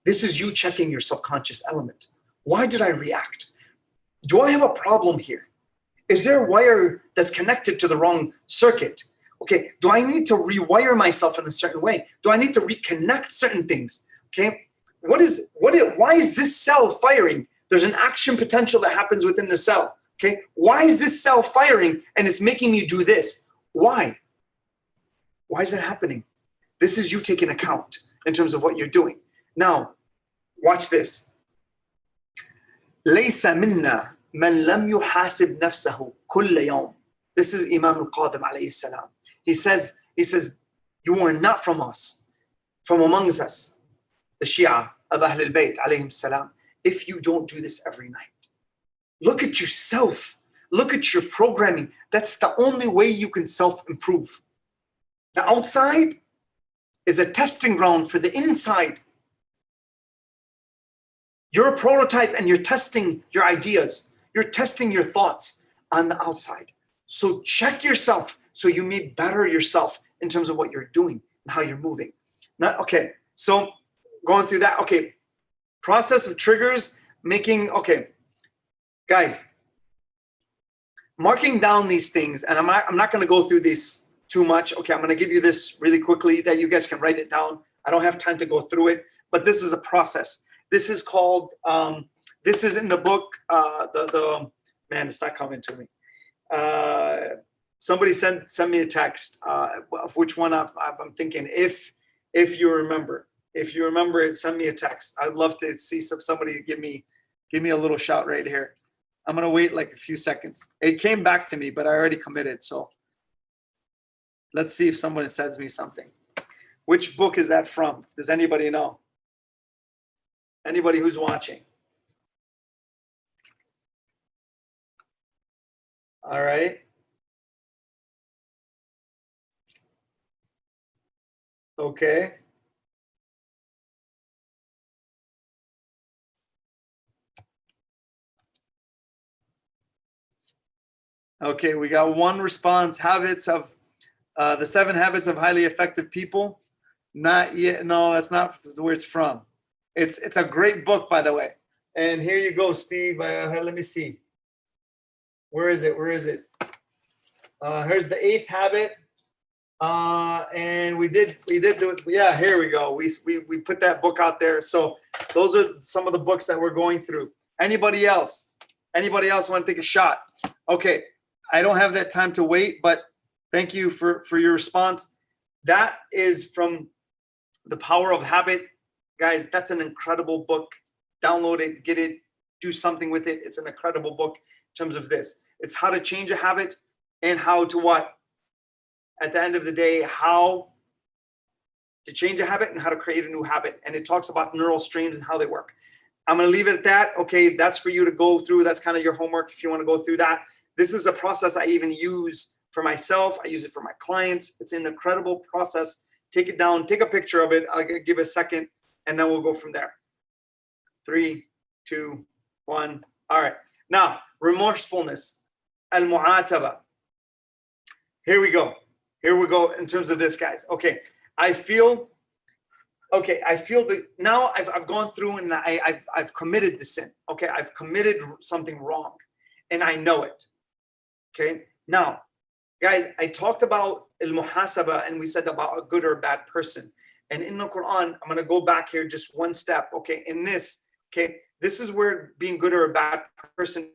This is you checking your subconscious element. Why did I react? Do I have a problem here? Is there a wire that's connected to the wrong circuit? Okay, do I need to rewire myself in a certain way? Do I need to reconnect certain things? Okay, why is this cell firing? There's an action potential that happens within the cell. Okay, why is this cell firing and it's making me do this? Why? Why is that happening? This is you taking account in terms of what you're doing. Now, watch this. ليس منا من لم يحاسب نفسه كل يوم. This is Imam al-Qadim alayhi salam. He says, you are not from us, from amongst us, the Shia of Ahl al-Bayt alayhim salam, if you don't do this every night. Look at yourself. Look at your programming. That's the only way you can self-improve. The outside is a testing ground for the inside. You're a prototype and you're testing your ideas. You're testing your thoughts on the outside. So check yourself so you may better yourself in terms of what you're doing and how you're moving. Okay, so going through that, okay, process of triggers, okay, guys, marking down these things, and I'm not going to go through these too much. Okay, I'm going to give you this really quickly that you guys can write it down. I don't have time to go through it, but this is a process. This is called, this is in the book, man, it's not coming to me. Somebody sent me a text of which one I'm thinking. If you remember it, send me a text. I'd love to see somebody give me a little shout right here. I'm gonna wait like a few seconds. It came back to me, but I already committed. So let's see if someone sends me something. Which book is that from? Does anybody know? Anybody who's watching? All right. Okay. Okay, we got one response. The 7 habits of highly effective people. Not yet. No, that's not where it's from. It's a great book, by the way. And here you go, Steve. Let me see. Where is it? Here's the 8th habit. And we did do it. Yeah, here we go. We put that book out there. So those are some of the books that we're going through. Anybody else want to take a shot? Okay, I don't have that time to wait, but thank you for your response. That is from The Power of Habit. Guys, that's an incredible book. Download it, get it, do something with it. It's an incredible book in terms of this. It's how to change a habit and how to what? At the end of the day, how to change a habit and how to create a new habit. And it talks about neural streams and how they work. I'm going to leave it at that. Okay, that's for you to go through. That's kind of your homework if you want to go through that. This is a process I even use for myself. I use it for my clients. It's an incredible process. Take it down. Take a picture of it. I'll give a second, and then we'll go from there. 3, 2, 1. All right. Now, remorsefulness. Al-mu'ataba. Here we go in terms of this, guys. Okay, I feel okay, I feel that now I've gone through and I've committed the sin. Okay, I've committed something wrong, and I know it. Okay, now, guys, I talked about al-muhasaba, and we said about a good or a bad person. And in the Quran, I'm going to go back here just one step. Okay, in this, okay, this is where being good or a bad person,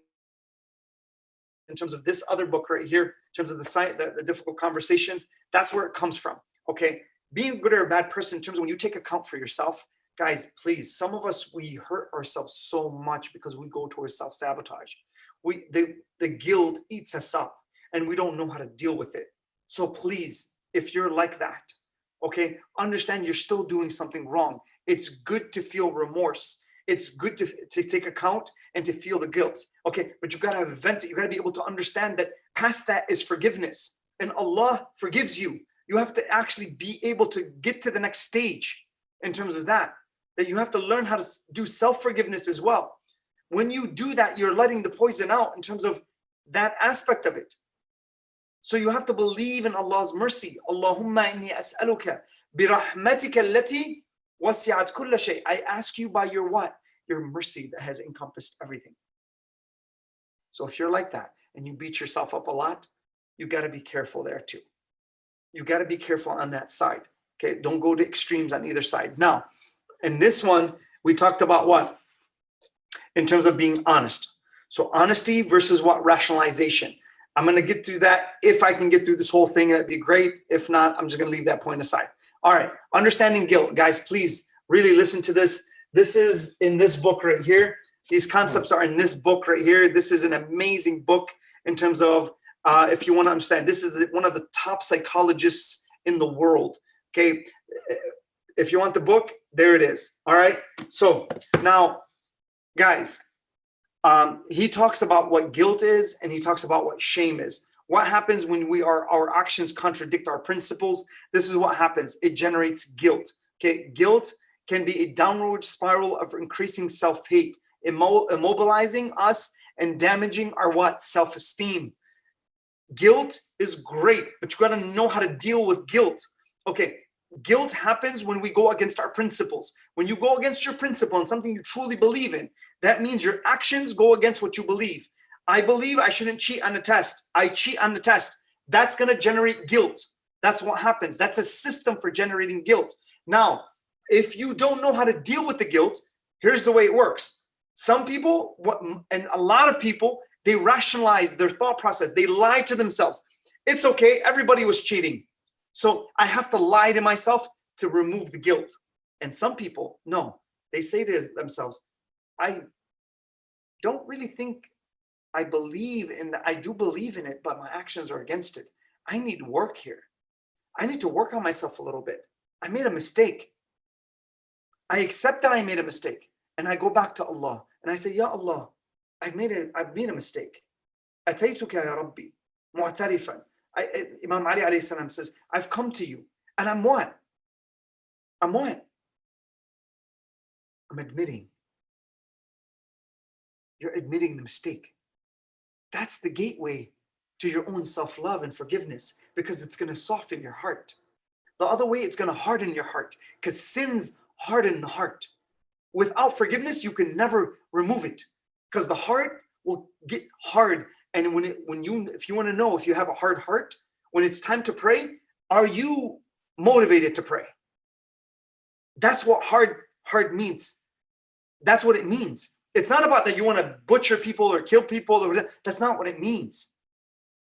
in terms of this other book right here, in terms of the difficult conversations, that's where it comes from. Okay, being a good or a bad person, in terms of when you take account for yourself, guys, please, some of us, we hurt ourselves so much because we go towards self-sabotage. The guilt eats us up and we don't know how to deal with it. So please, if you're like that, okay, understand you're still doing something wrong. It's good to feel remorse. It's good to take account and to feel the guilt. Okay, but you got to vent it. You got to be able to understand that past that is forgiveness, and Allah forgives you. You have to actually be able to get to the next stage in terms of that you have to learn how to do self-forgiveness as well. When you do that, you're letting the poison out in terms of that aspect of it. So you have to believe in Allah's mercy. Allahumma inni as'aluka birahmatika allati wasi'at kulla shay. I ask you by your what? Your mercy that has encompassed everything. So if you're like that and you beat yourself up a lot, you got to be careful there too. You got to be careful on that side. Okay, don't go to extremes on either side. Now, in this one, we talked about what? In terms of being honest. So honesty versus what? Rationalization. I'm going to get through that. If I can get through this whole thing, that'd be great. If not, I'm just going to leave that point aside. All right. Understanding guilt. Guys, please really listen to this. This is in this book right here. These concepts are in this book right here. This is an amazing book in terms of, if you want to understand, this is one of the top psychologists in the world. Okay. If you want the book, there it is. All right. So now, guys, he talks about what guilt is, and he talks about what shame is. What happens when our actions contradict our principles? This is what happens. It generates guilt. Okay, guilt can be a downward spiral of increasing self-hate, immobilizing us and damaging our what? Self-esteem. Guilt is great, but you got to know how to deal with guilt. Okay, guilt happens when we go against our principles. When you go against your principle and something you truly believe in, that means your actions go against what you believe. I believe I shouldn't cheat on the test. I cheat on the test. That's going to generate guilt. That's what happens. That's a system for generating guilt. Now, if you don't know how to deal with the guilt, here's the way it works. Some people, and a lot of people, they rationalize their thought process. They lie to themselves. It's okay. Everybody was cheating. So I have to lie to myself to remove the guilt. And some people, no, they say to themselves, I don't really think I believe in that. I do believe in it, but my actions are against it. I need work here. I need to work on myself a little bit. I made a mistake. I accept that I made a mistake, and I go back to Allah and I say, Ya Allah, I've made a mistake. Ataytuka ya Rabbi, mu'tarifan. Imam Ali alayhi salam says, I've come to you, and I'm what? I'm what? I'm admitting. You're admitting the mistake. That's the gateway to your own self-love and forgiveness, because it's going to soften your heart. The other way, it's going to harden your heart, because sins harden the heart. Without forgiveness, you can never remove it, because the heart will get hard. And if you want to know if you have a hard heart, when it's time to pray, are you motivated to pray? That's what hard means. That's what it means. It's not about that you want to butcher people or kill people. That's not what it means.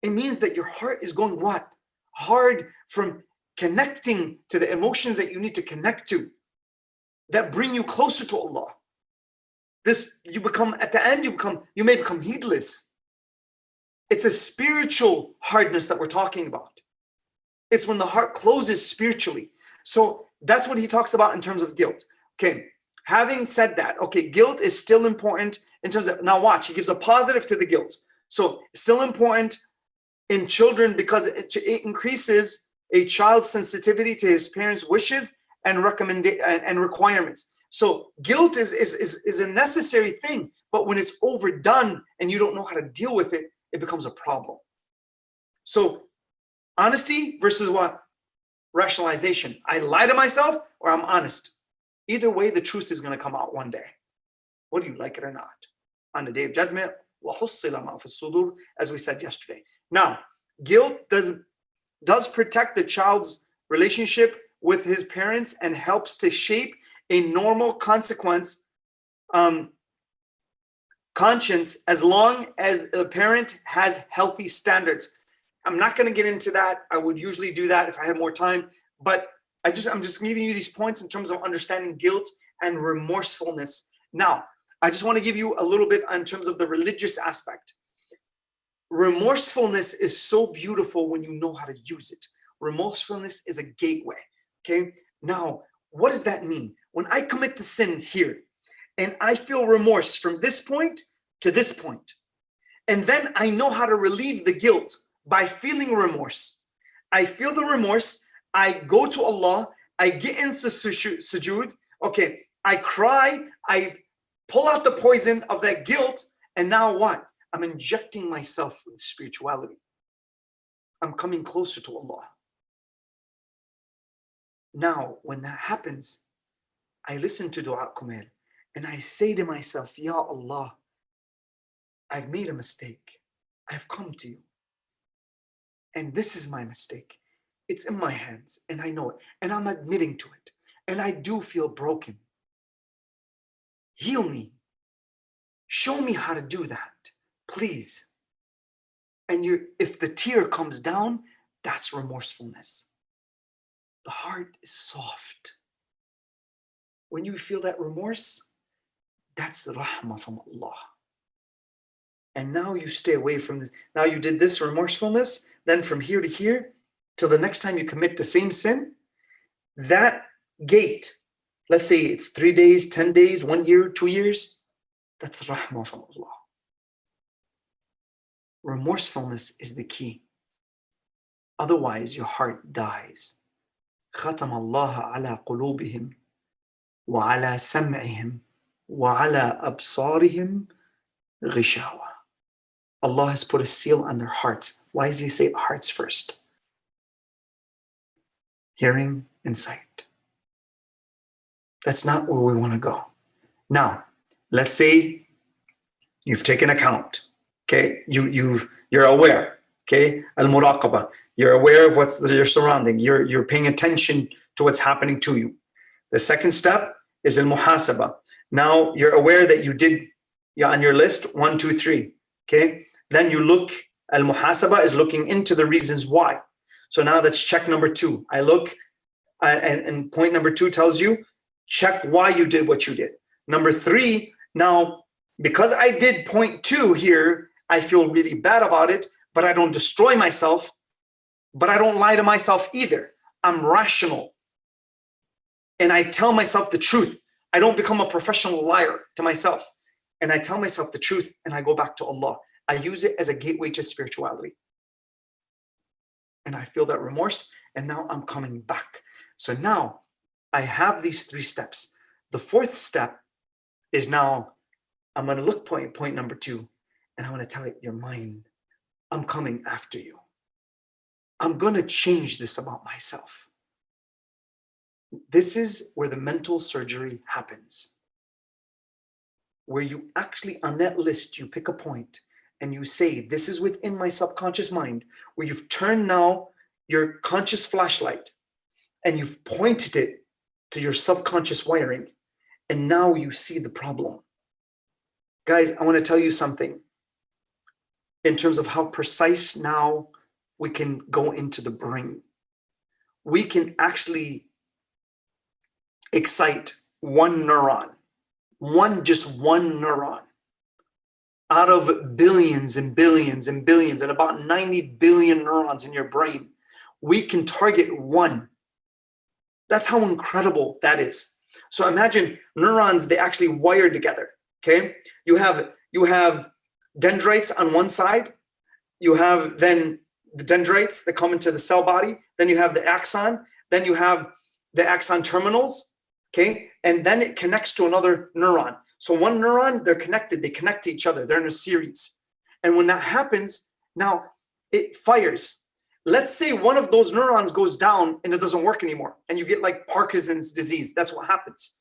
It means that your heart is going what? Hard from connecting to the emotions that you need to connect to, that bring you closer to Allah. At the end, you may become heedless. It's a spiritual hardness that we're talking about. It's when the heart closes spiritually. So that's what he talks about in terms of guilt. Okay, having said that, okay, guilt is still important in terms of, now watch, he gives a positive to the guilt. So still important in children because it increases a child's sensitivity to his parents' wishes and requirements. So guilt is a necessary thing, but when it's overdone and you don't know how to deal with it, it becomes a problem. So honesty versus what? Rationalization. I lie to myself or I'm honest. Either way, the truth is going to come out one day, whether you like it or not. On the day of judgment, as we said yesterday. Now, guilt does protect the child's relationship with his parents and helps to shape a normal conscience as long as the parent has healthy standards. I'm not going to get into that. I would usually do that if I had more time, but I'm just giving you these points in terms of understanding guilt and remorsefulness. Now, I just want to give you a little bit in terms of the religious aspect. Remorsefulness is so beautiful when you know how to use it. Remorsefulness is a gateway. Okay. Now, what does that mean? When I commit the sin here and I feel remorse from this point to this point, and then I know how to relieve the guilt by feeling remorse. I feel the remorse. I go to Allah. I get into sujood. Okay. I cry. I pull out the poison of that guilt. And now what? I'm injecting myself with spirituality. I'm coming closer to Allah. Now, when that happens, I listen to Dua Kumail and I say to myself, Ya Allah, I've made a mistake. I've come to you. And this is my mistake. It's in my hands and I know it. And I'm admitting to it. And I do feel broken. Heal me. Show me how to do that. Please. And if the tear comes down, that's remorsefulness. The heart is soft. When you feel that remorse, that's the rahmah from Allah. And now you stay away from this. Now you did this remorsefulness, then from here to here, till the next time you commit the same sin, that gate, let's say it's 3 days, 10 days, 1 year, 2 years, that's rahmah from Allah. Remorsefulness is the key. Otherwise, your heart dies. ختم الله على قلوبهم وعلى سمعهم وعلى أبصارهم غشاوة. Allah has put a seal on their hearts. Why does He say hearts first? Hearing and sight. That's not where we want to go. Now, let's say you've taken account. Okay, you're aware. Okay, al-muraqabah. You're aware of what's your surrounding. You're paying attention to what's happening to you. The second step is al-muhasabah. Now you're aware that you did on your list 1, 2, 3. Okay, then you look. Al-muhasabah is looking into the reasons why. So now that's check number 2. I look, and point number 2 tells you check why you did what you did. Number 3. Now because I did point 2 here, I feel really bad about it, but I don't destroy myself. But I don't lie to myself either. I'm rational. And I tell myself the truth. I don't become a professional liar to myself. And I tell myself the truth and I go back to Allah. I use it as a gateway to spirituality. And I feel that remorse and now I'm coming back. So now I have these 3 steps. The 4th step is now I'm going to look point number 2 and I'm going to tell it, your mind, I'm coming after you. I'm going to change this about myself. This is where the mental surgery happens. Where you actually, on that list, you pick a point and you say, this is within my subconscious mind, where you've turned now your conscious flashlight and you've pointed it to your subconscious wiring. And now you see the problem. Guys, I want to tell you something in terms of how precise now we can go into the brain. We can actually excite one neuron, just one neuron out of billions and billions and billions and about 90 billion neurons in your brain. We can target one. That's how incredible that is. So imagine neurons, they actually wire together, okay? You have dendrites on one side. You have then the dendrites that come into the cell body. Then you have the axon. Then you have the axon terminals, okay? And then it connects to another neuron. So one neuron, they're connected. They connect to each other. They're in a series. And when that happens, now it fires. Let's say one of those neurons goes down and it doesn't work anymore. And you get like Parkinson's disease. That's what happens.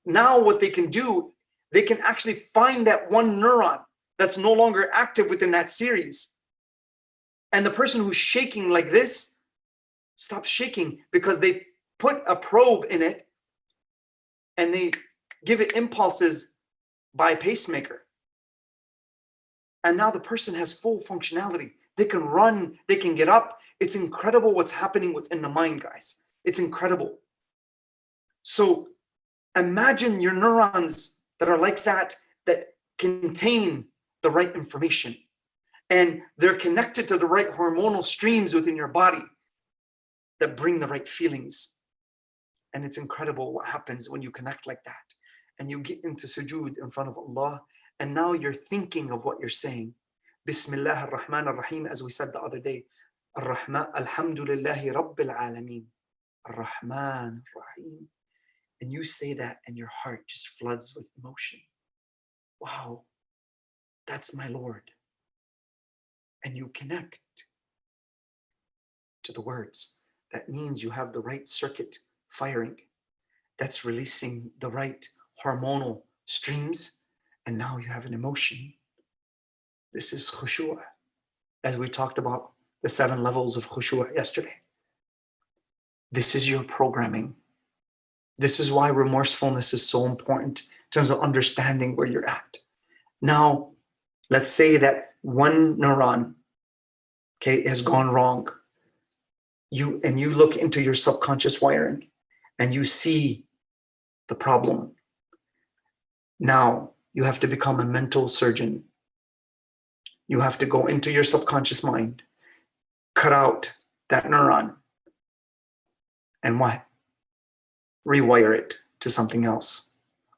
Now what they can do, they can actually find that one neuron that's no longer active within that series. And the person who's shaking like this stops shaking because they put a probe in it and they give it impulses by a pacemaker. And now the person has full functionality. They can run, they can get up. It's incredible what's happening within the mind, guys. It's incredible. So imagine your neurons that are like that contain the right information. And they're connected to the right hormonal streams within your body that bring the right feelings. And it's incredible what happens when you connect like that. And you get into sujood in front of Allah. And now you're thinking of what you're saying. Bismillah ar-Rahman ar-Rahim, as we said the other day. Ar-Rahman, Alhamdulillahi Rabbil Alameen. Ar-Rahman ar-Rahim. And you say that and your heart just floods with emotion. Wow, that's my Lord. And you connect to the words. That means you have the right circuit firing. That's releasing the right hormonal streams. And now you have an emotion. This is khushu', as we talked about the 7 levels of khushu' yesterday. This is your programming. This is why remorsefulness is so important in terms of understanding where you're at. Now, let's say that one neuron, okay, has gone wrong. You look into your subconscious wiring and you see the problem. Now, you have to become a mental surgeon. You have to go into your subconscious mind, cut out that neuron, and what? Rewire it to something else.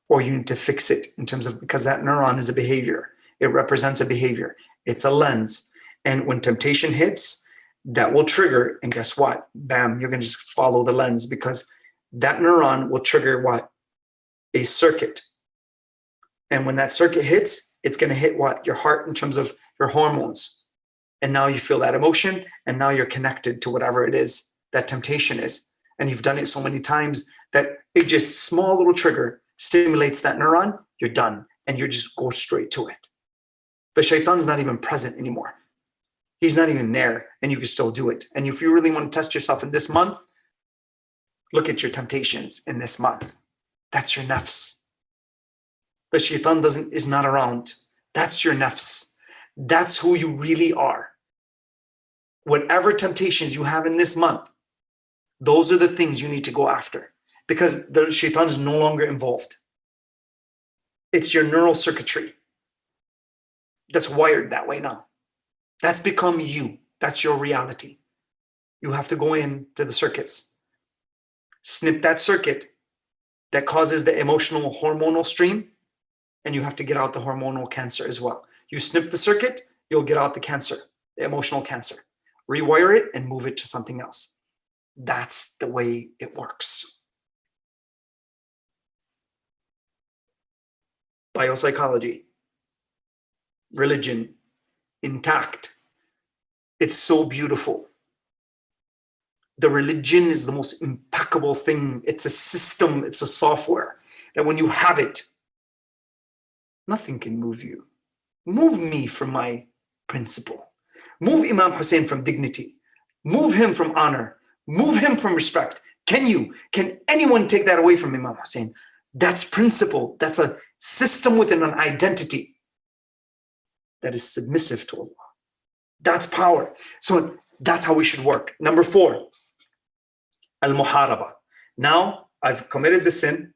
Or you need to fix it in terms of, because that neuron is a behavior. It represents a behavior. It's a lens. And when temptation hits, that will trigger, and guess what? Bam, you're going to just follow the lens, because that neuron will trigger what? A circuit. And when that circuit hits, it's going to hit what? Your heart in terms of your hormones. And now you feel that emotion, and now you're connected to whatever it is that temptation is. And you've done it so many times that it just, small little trigger stimulates that neuron, you're done. And you just go straight to it. The shaitan's not even present anymore. He's not even there, and you can still do it. And if you really want to test yourself in this month, look at your temptations in this month. That's your nafs. The shaitan is not around. That's your nafs. That's who you really are. Whatever temptations you have in this month, those are the things you need to go after, because the shaitan is no longer involved. It's your neural circuitry that's wired that way now. That's become you. That's your reality. You have to go into the circuits, snip that circuit that causes the emotional hormonal stream, and you have to get out the hormonal cancer as well. You snip the circuit, you'll get out the cancer, the emotional cancer. Rewire it and move it to something else. That's the way it works. Biopsychology, religion, intact. It's so beautiful. The religion is the most impeccable thing. It's a system, it's a software that when you have it, nothing can move you. Move me from my principle. Move Imam Hussein from dignity. Move him from honor. Move him from respect. Can anyone take that away from Imam Hussein? That's principle. That's a system within an identity that is submissive to Allah. That's power. So that's how we should work. Number 4, al-muharaba. Now I've committed the sin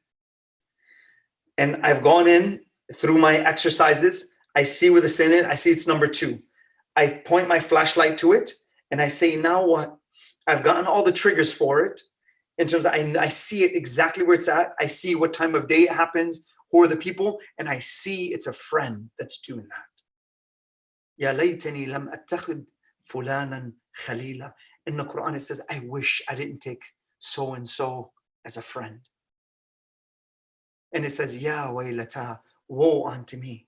and I've gone in through my exercises. I see where the sin is. I see it's number 2. I point my flashlight to it and I say, now what? I've gotten all the triggers for it. In terms of, I see it exactly where it's at. I see what time of day it happens, who are the people, and I see it's a friend that's doing that. Ya laytani lam attakhid fulanan khalila. In the Quran it says, I wish I didn't take so and so as a friend. And it says, Ya waylata, woe unto me,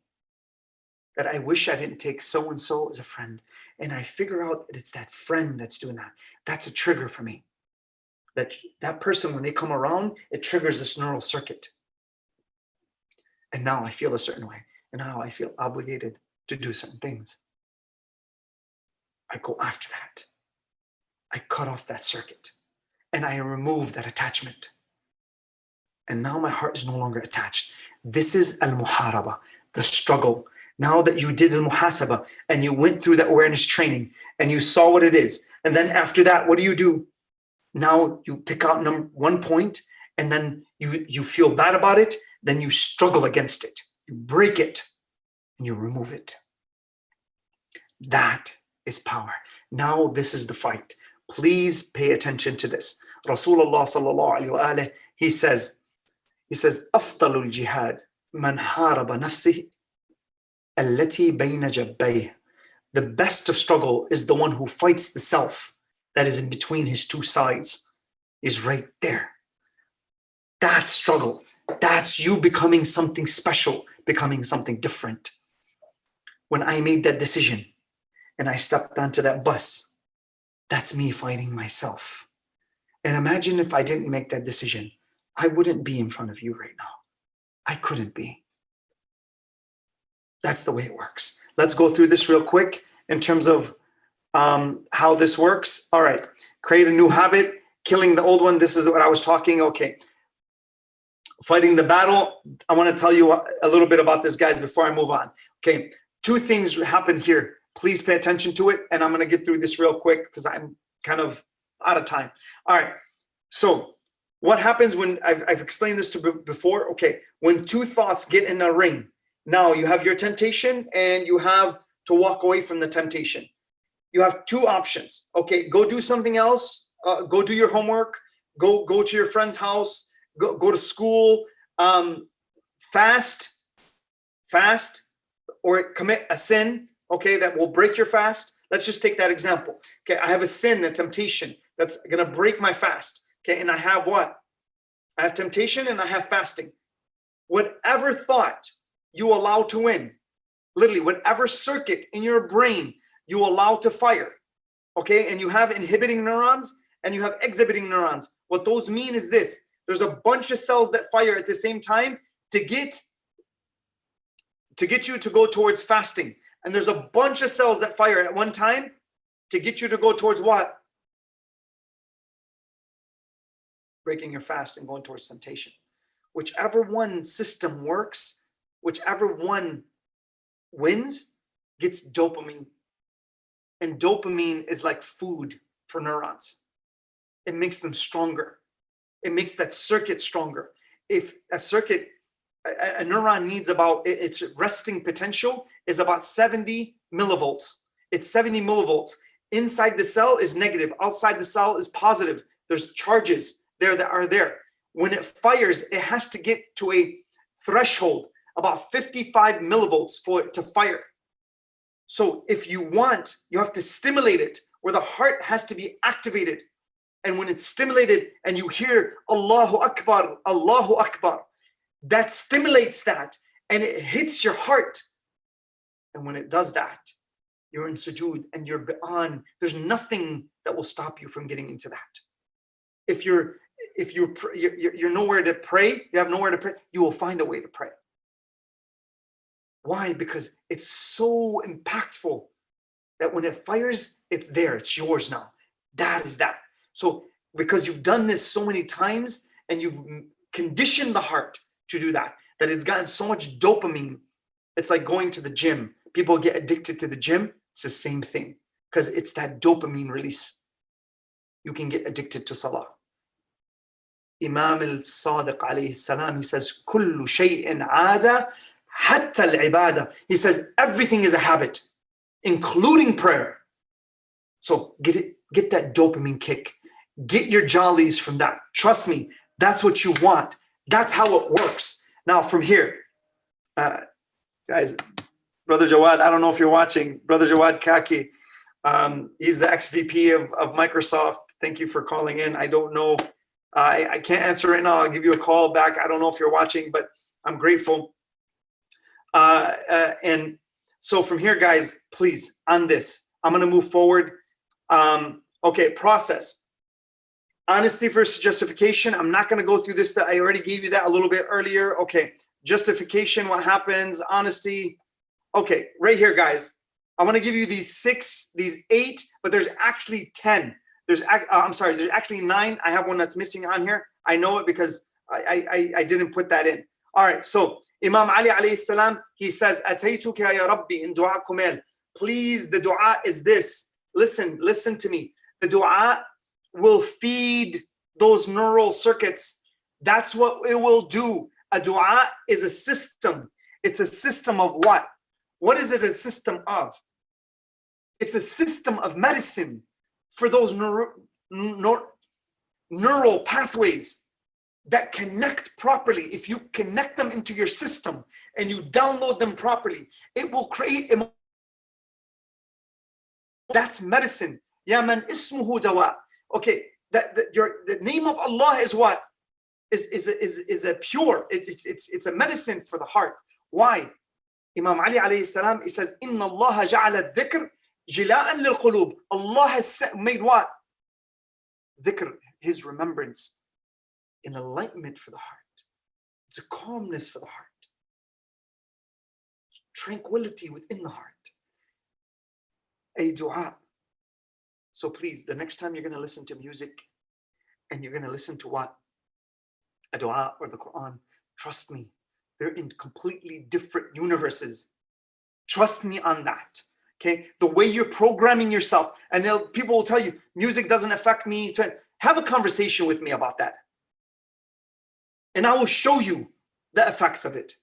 that I wish I didn't take so and so as a friend. And I figure out that it's that friend that's doing that. That's a trigger for me. That person, when they come around, it triggers this neural circuit. And now I feel a certain way. And now I feel obligated to do certain things. I go after that. I cut off that circuit and I remove that attachment. And now my heart is no longer attached. This is al-muharaba, the struggle. Now that you did al-muhasaba and you went through that awareness training and you saw what it is. And then after that, what do? Now you pick out one point and then you feel bad about it. Then you struggle against it. You break it and you remove it. That is power. Now this is the fight. Please pay attention to this. Rasulullah sallallahu alayhi wa alayhi, he says, أفضل الجهاد من حارب نفسه التي بين جنبيه. The best of struggle is the one who fights the self that is in between his two sides, is right there. That's struggle. That's you becoming something special, becoming something different. When I made that decision and I stepped onto that bus, that's me fighting myself. And imagine if I didn't make that decision, I wouldn't be in front of you right now. I couldn't be. That's the way it works. Let's go through this real quick in terms of how this works. All right, create a new habit, killing the old one. This is what I was talking. Okay. Fighting the battle. I want to tell you a little bit about this, guys, before I move on. Okay, two things happen here. Please pay attention to it. And I'm going to get through this real quick because I'm kind of out of time. All right. So what happens when I've explained this to before? Okay, when two thoughts get in a ring, now you have your temptation and you have to walk away from the temptation. You have two options. Okay, go do something else. Go do your homework. Go to your friend's house. Go to school. Fast, or commit a sin. Okay, that will break your fast. Let's just take that example. Okay, I have a sin, a temptation that's gonna break my fast. Okay, and I have what? I have temptation and I have fasting. Whatever thought you allow to win, literally whatever circuit in your brain you allow to fire, okay, and you have inhibiting neurons and you have exhibiting neurons. What those mean is this: there's a bunch of cells that fire at the same time to get you to go towards fasting. And there's a bunch of cells that fire at one time to get you to go towards what? Breaking your fast and going towards temptation. Whichever one system works, whichever one wins, gets dopamine. And dopamine is like food for neurons. It makes them stronger. It makes that circuit stronger. If a circuit, a neuron needs about, its resting potential is about 70 millivolts. It's 70 millivolts. Inside the cell is negative. Outside the cell is positive. There's charges there that are there. When it fires, it has to get to a threshold, about 55 millivolts for it to fire. So if you want, you have to stimulate it, where the heart has to be activated. And when it's stimulated and you hear Allahu Akbar, Allahu Akbar, that stimulates that and it hits your heart. And when it does that, you're in sujood and you're beyond. There's nothing that will stop you from getting into that. If you're nowhere to pray, you have nowhere to pray, you will find a way to pray. Why? Because it's so impactful that when it fires, it's there, it's yours now. That is that. So because you've done this so many times and you've conditioned the heart to do that it's gotten so much dopamine. It's like going to the gym. People get addicted to the gym. It's the same thing because it's that dopamine release. You can get addicted to salah. Imam al-Sadiq alayhi salam, he says, Kullu shay'in aada hatta al-ibadah. He says, everything is a habit, including prayer. So get that dopamine kick. Get your jollies from that. Trust me, that's what you want. That's how it works. Now from here, guys, Brother Jawad, I don't know if you're watching, Brother Jawad Kaki, he's the ex-VP of Microsoft. Thank you for calling in. I don't know. I can't answer right now. I'll give you a call back. I don't know if you're watching, but I'm grateful. And so from here, guys, please, on this, I'm going to move forward. Okay, process. Honesty versus justification. I'm not going to go through this. I already gave you that a little bit earlier. Okay, justification, what happens, honesty. Okay, right here, guys. I want to give you these 8, but there's actually 10. I'm sorry, there's actually 9. I have one that's missing on here. I know it because I didn't put that in. All right, so Imam Ali alayhi salam, he says, Ataytuka ya Rabbi in dua kumel. Please, the dua is this. Listen to me. The dua will feed those neural circuits. That's what it will do. A dua is a system. It's a system of what? What is it a system of? It's a system of medicine for those neural pathways that connect properly. If you connect them into your system and you download them properly, it will create a... That's medicine. Ya man ismuhu dawa. Okay, the name of Allah is what? Is a pure. It's a medicine for the heart. Why? Imam Ali alayhi salam, he says, Inna Allah ja'ala dhikr jila'an lil qulub. Allah has made what? Dhikr, his remembrance, an enlightenment for the heart. It's a calmness for the heart. Tranquility within the heart. A dua. So please, the next time you're going to listen to music and you're going to listen to what? A dua or the Quran, trust me, they're in completely different universes. Trust me on that. Okay, the way you're programming yourself, and people will tell you music doesn't affect me. So have a conversation with me about that, and I will show you the effects of it.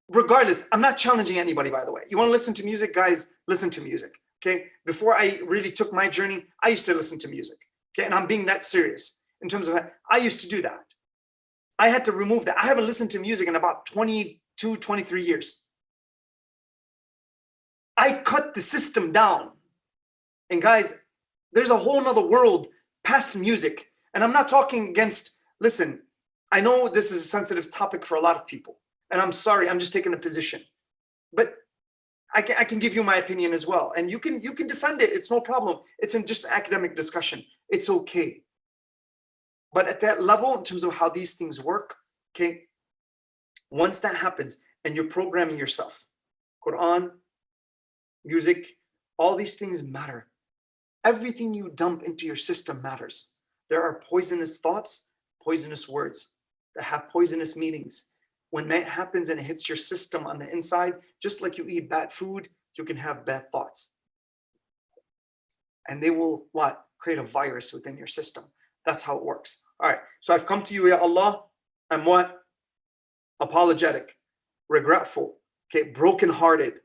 Regardless, I'm not challenging anybody, by the way. You want to listen to music, guys? Listen to music. Okay, before I really took my journey, I used to listen to music. Okay, and I'm being that serious in terms of that. I used to do that. I had to remove that. I haven't listened to music in about 22, 23 years. I cut the system down. And guys, there's a whole nother world past music. And I'm not talking against, listen, I know this is a sensitive topic for a lot of people. And I'm sorry, I'm just taking a position. But I can give you my opinion as well. And you can defend it. It's no problem. It's in just an academic discussion. It's okay. But at that level, in terms of how these things work, okay, once that happens and you're programming yourself, Quran, music, all these things matter. Everything you dump into your system matters. There are poisonous thoughts, poisonous words that have poisonous meanings. When that happens and it hits your system on the inside, just like you eat bad food, you can have bad thoughts. And they will, what? Create a virus within your system. That's how it works. All right, so I've come to you, Ya Allah. I'm what? Apologetic, regretful, okay, brokenhearted,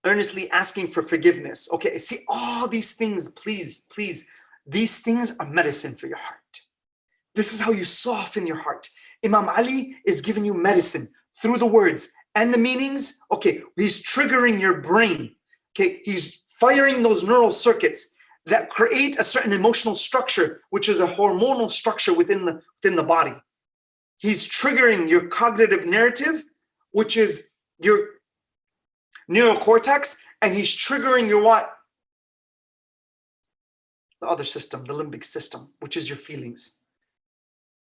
earnestly asking for forgiveness. Okay, see, all these things, please, these things are medicine for your heart. This is how you soften your heart. Imam Ali is giving you medicine through the words and the meanings. Okay, he's triggering your brain. Okay, he's firing those neural circuits that create a certain emotional structure, which is a hormonal structure within the body. He's triggering your cognitive narrative, which is your neocortex, and he's triggering your what? The other system, the limbic system, which is your feelings.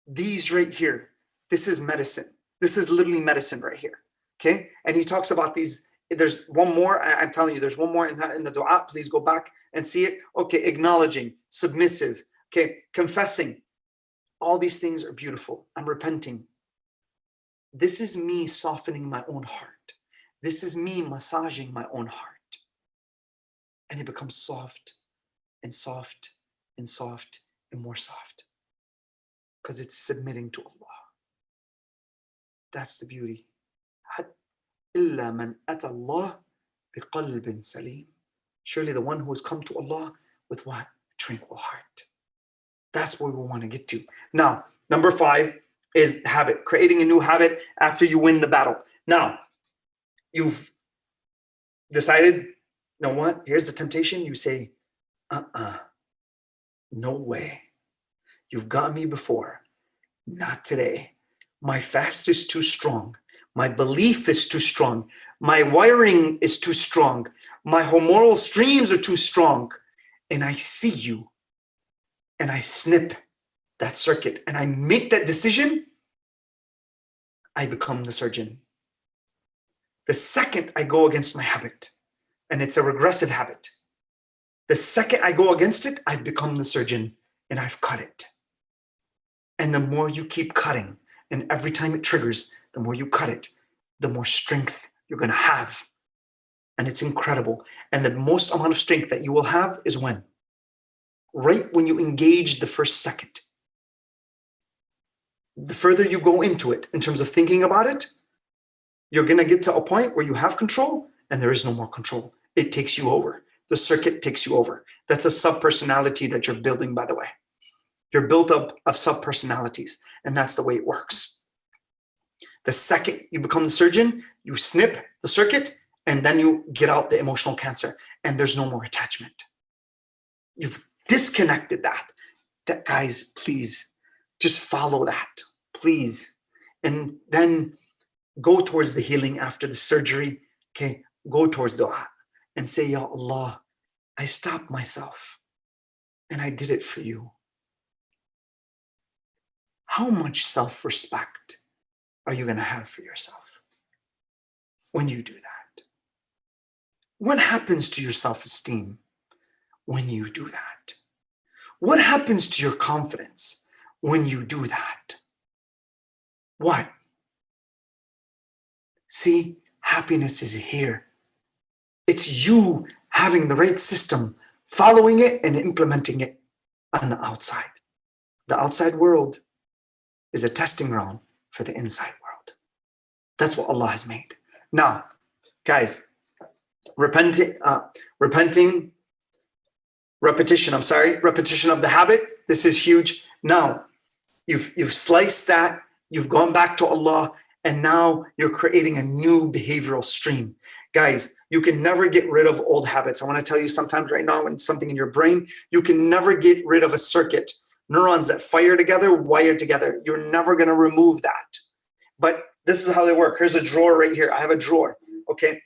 These right here, this is medicine. This is literally medicine right here, okay? And he talks about these. There's one more, I'm telling you, there's one more in the dua. Please go back and see it. Okay, acknowledging, submissive, okay, confessing. All these things are beautiful. I'm repenting. This is me softening my own heart. This is me massaging my own heart. And it becomes soft and soft and soft and more soft. Because it's submitting to Allah. That's the beauty. إِلَّا مَنْ أَتَى اللَّهِ بِقَلْبٍ سَلِيمٍ. Surely the one who has come to Allah with what? A tranquil heart. That's where we want to get to. Now, number 5 is habit. Creating a new habit after you win the battle. Now, you've decided, you know what? Here's the temptation. You say, no way. You've got me before. Not today. My fast is too strong. My belief is too strong. My wiring is too strong. My hormonal streams are too strong. And I see you. And I snip that circuit. And I make that decision. I become the surgeon. The second I go against my habit, and it's a regressive habit, the second I go against it, I've become the surgeon and I've cut it. And the more you keep cutting, and every time it triggers, the more you cut it, the more strength you're going to have. And it's incredible. And the most amount of strength that you will have is when? Right when you engage the first second. The further you go into it in terms of thinking about it, you're going to get to a point where you have control and there is no more control. It takes you over. The circuit takes you over. That's a sub-personality that you're building, by the way. You're built up of sub-personalities, and that's the way it works. The second you become the surgeon, you snip the circuit, and then you get out the emotional cancer, and there's no more attachment. You've disconnected that. That, guys, please, just follow that, please. And then go towards the healing after the surgery, okay? Go towards dua and say, Ya Allah, I stopped myself, and I did it for you. How much self-respect are you going to have for yourself when you do that? What happens to your self-esteem when you do that? What happens to your confidence when you do that? What? See, happiness is here. It's you having the right system, following it and implementing it on the outside. The outside world is a testing ground for the inside world. That's what Allah has made. Now, guys, repetition of the habit. This is huge. Now, you've sliced that, you've gone back to Allah, and now you're creating a new behavioral stream. Guys, you can never get rid of old habits. I want to tell you sometimes right now, when something in your brain, you can never get rid of a circuit. Neurons that fire together, wire together. You're never going to remove that. But this is how they work. Here's a drawer right here. I have a drawer, okay?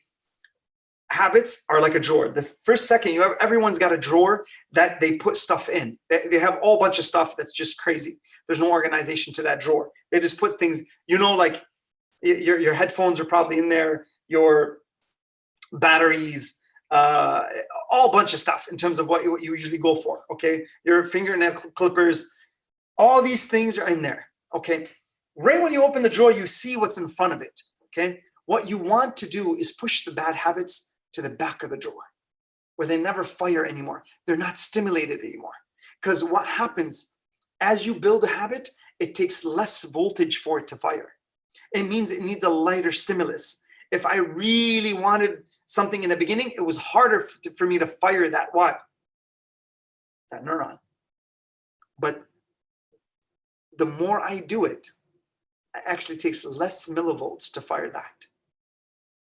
Habits are like a drawer. The first second you have, everyone's got a drawer that they put stuff in. They have all bunch of stuff that's just crazy. There's no organization to that drawer. They just put things, you know, like your headphones are probably in there, your batteries, all bunch of stuff in terms of what you usually go for, okay? Your fingernail clippers, all these things are in there, okay? Right when you open the drawer, you see what's in front of it, okay? What you want to do is push the bad habits to the back of the drawer where they never fire anymore. They're not stimulated anymore. Because what happens as you build a habit, it takes less voltage for it to fire. It means it needs a lighter stimulus. If I really wanted something in the beginning, it was harder for me to fire that what? That neuron. But the more I do it, it actually takes less millivolts to fire that.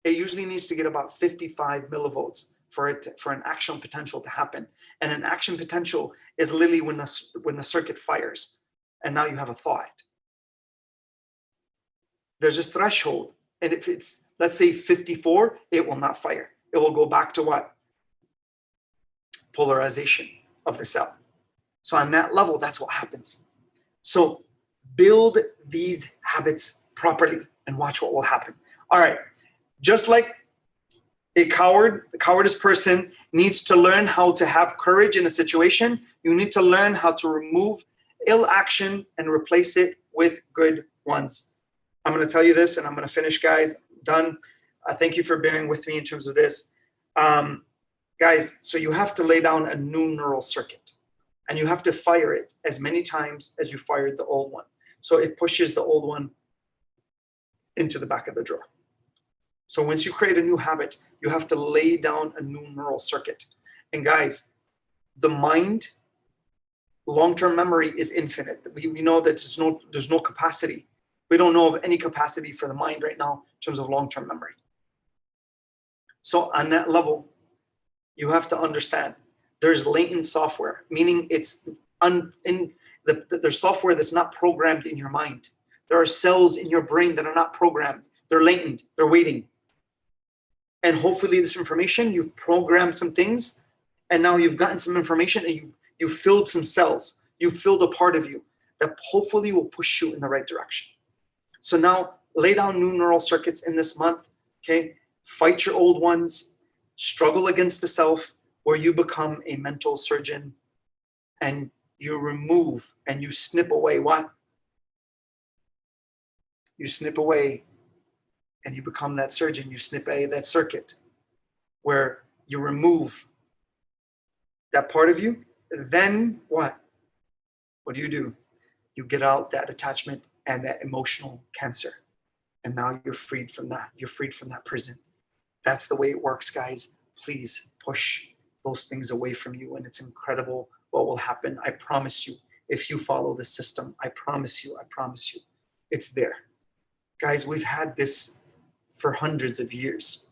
It usually needs to get about 55 millivolts for an action potential to happen. And an action potential is literally when the circuit fires, and now you have a thought. There's a threshold. And if it's, let's say 54, it will not fire. It will go back to what? Polarization of the cell. So on that level, that's what happens. So build these habits properly and watch what will happen. All right. Just like a cowardice person needs to learn how to have courage in a situation, you need to learn how to remove ill action and replace it with good ones. I'm going to tell you this, and I'm going to finish, guys. Done. Thank you for bearing with me in terms of this. Guys, so you have to lay down a new neural circuit, and you have to fire it as many times as you fired the old one. So it pushes the old one into the back of the drawer. So once you create a new habit, you have to lay down a new neural circuit. And guys, the mind, long-term memory is infinite. We know that there's no capacity. We don't know of any capacity for the mind right now in terms of long-term memory. So on that level, you have to understand there's latent software, meaning it's there's software that's not programmed in your mind. There are cells in your brain that are not programmed. They're latent. They're waiting. And hopefully this information, you've programmed some things, and now you've gotten some information, and you filled some cells. You filled a part of you that hopefully will push you in the right direction. So now lay down new neural circuits in this month, okay? Fight your old ones, struggle against the self, where you become a mental surgeon and you remove and you snip away what? You snip away and you become that surgeon. You snip away that circuit where you remove that part of you. Then what? What do? You get out that attachment and that emotional cancer. And now you're freed from that. You're freed from that prison. That's the way it works, guys. Please push those things away from you. And it's incredible what will happen. I promise you, if you follow this system, I promise you, it's there. Guys, we've had this for hundreds of years.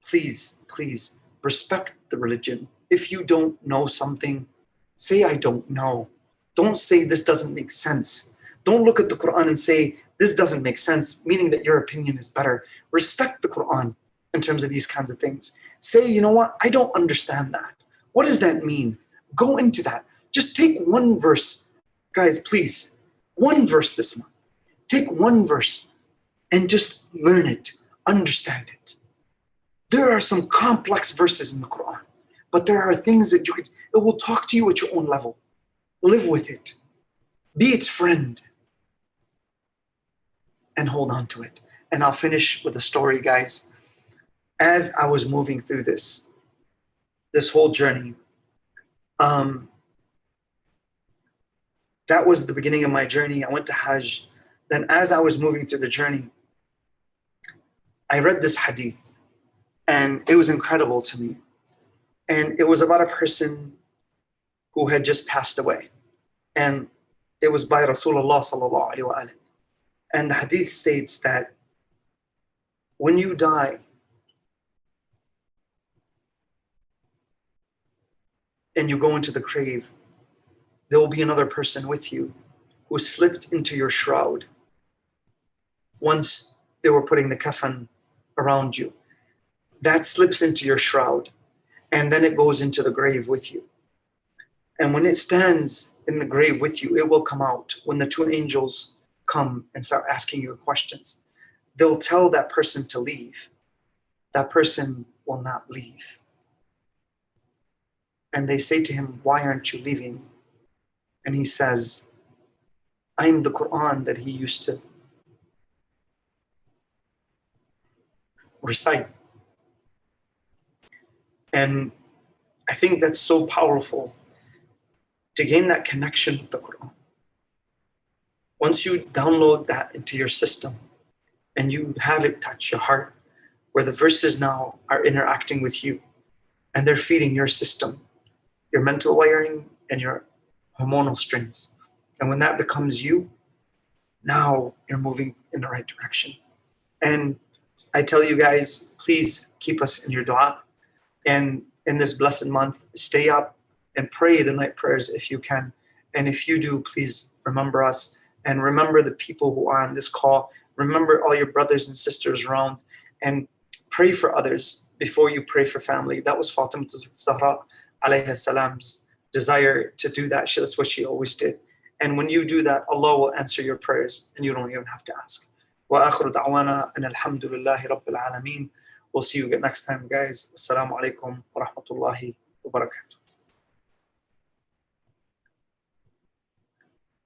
Please, please respect the religion. If you don't know something, say, I don't know. Don't say this doesn't make sense. Don't look at the Quran and say, this doesn't make sense, meaning that your opinion is better. Respect the Quran in terms of these kinds of things. Say, you know what? I don't understand that. What does that mean? Go into that. Just take one verse. Guys, please, one verse this month. Take one verse and just learn it, understand it. There are some complex verses in the Quran, but there are things that it will talk to you at your own level. Live with it. Be its friend. And hold on to it. And I'll finish with a story, guys. As I was moving through this whole journey, that was the beginning of my journey. I went to Hajj. Then as I was moving through the journey, I read this hadith, and it was incredible to me. And it was about a person who had just passed away. And it was by Rasulullah sallallahu alaihi wasallam. And the hadith states that when you die, and you go into the grave, there will be another person with you who slipped into your shroud once they were putting the kafan around you. That slips into your shroud, and then it goes into the grave with you. And when it stands in the grave with you, it will come out when the two angels come and start asking you questions. They'll tell that person to leave. That person will not leave. And they say to him, why aren't you leaving? And he says, I'm the Quran that he used to recite. And I think that's so powerful to gain that connection with the Quran. Once you download that into your system and you have it touch your heart, where the verses now are interacting with you and they're feeding your system, your mental wiring and your hormonal streams. And when that becomes you, now you're moving in the right direction. And I tell you guys, please keep us in your dua. And in this blessed month, stay up and pray the night prayers if you can. And if you do, please remember us and remember the people who are on this call. Remember all your brothers and sisters around, and pray for others before you pray for family. That was Fatima Zahra alayhi salam's desire to do that. That's what she always did. And when you do that, Allah will answer your prayers and you don't even have to ask. Wa akhiru da'wana and alhamdulillahi rabbil alameen. We'll see you next time, guys. Assalamu alaikum wa rahmatullahi wa barakatuh.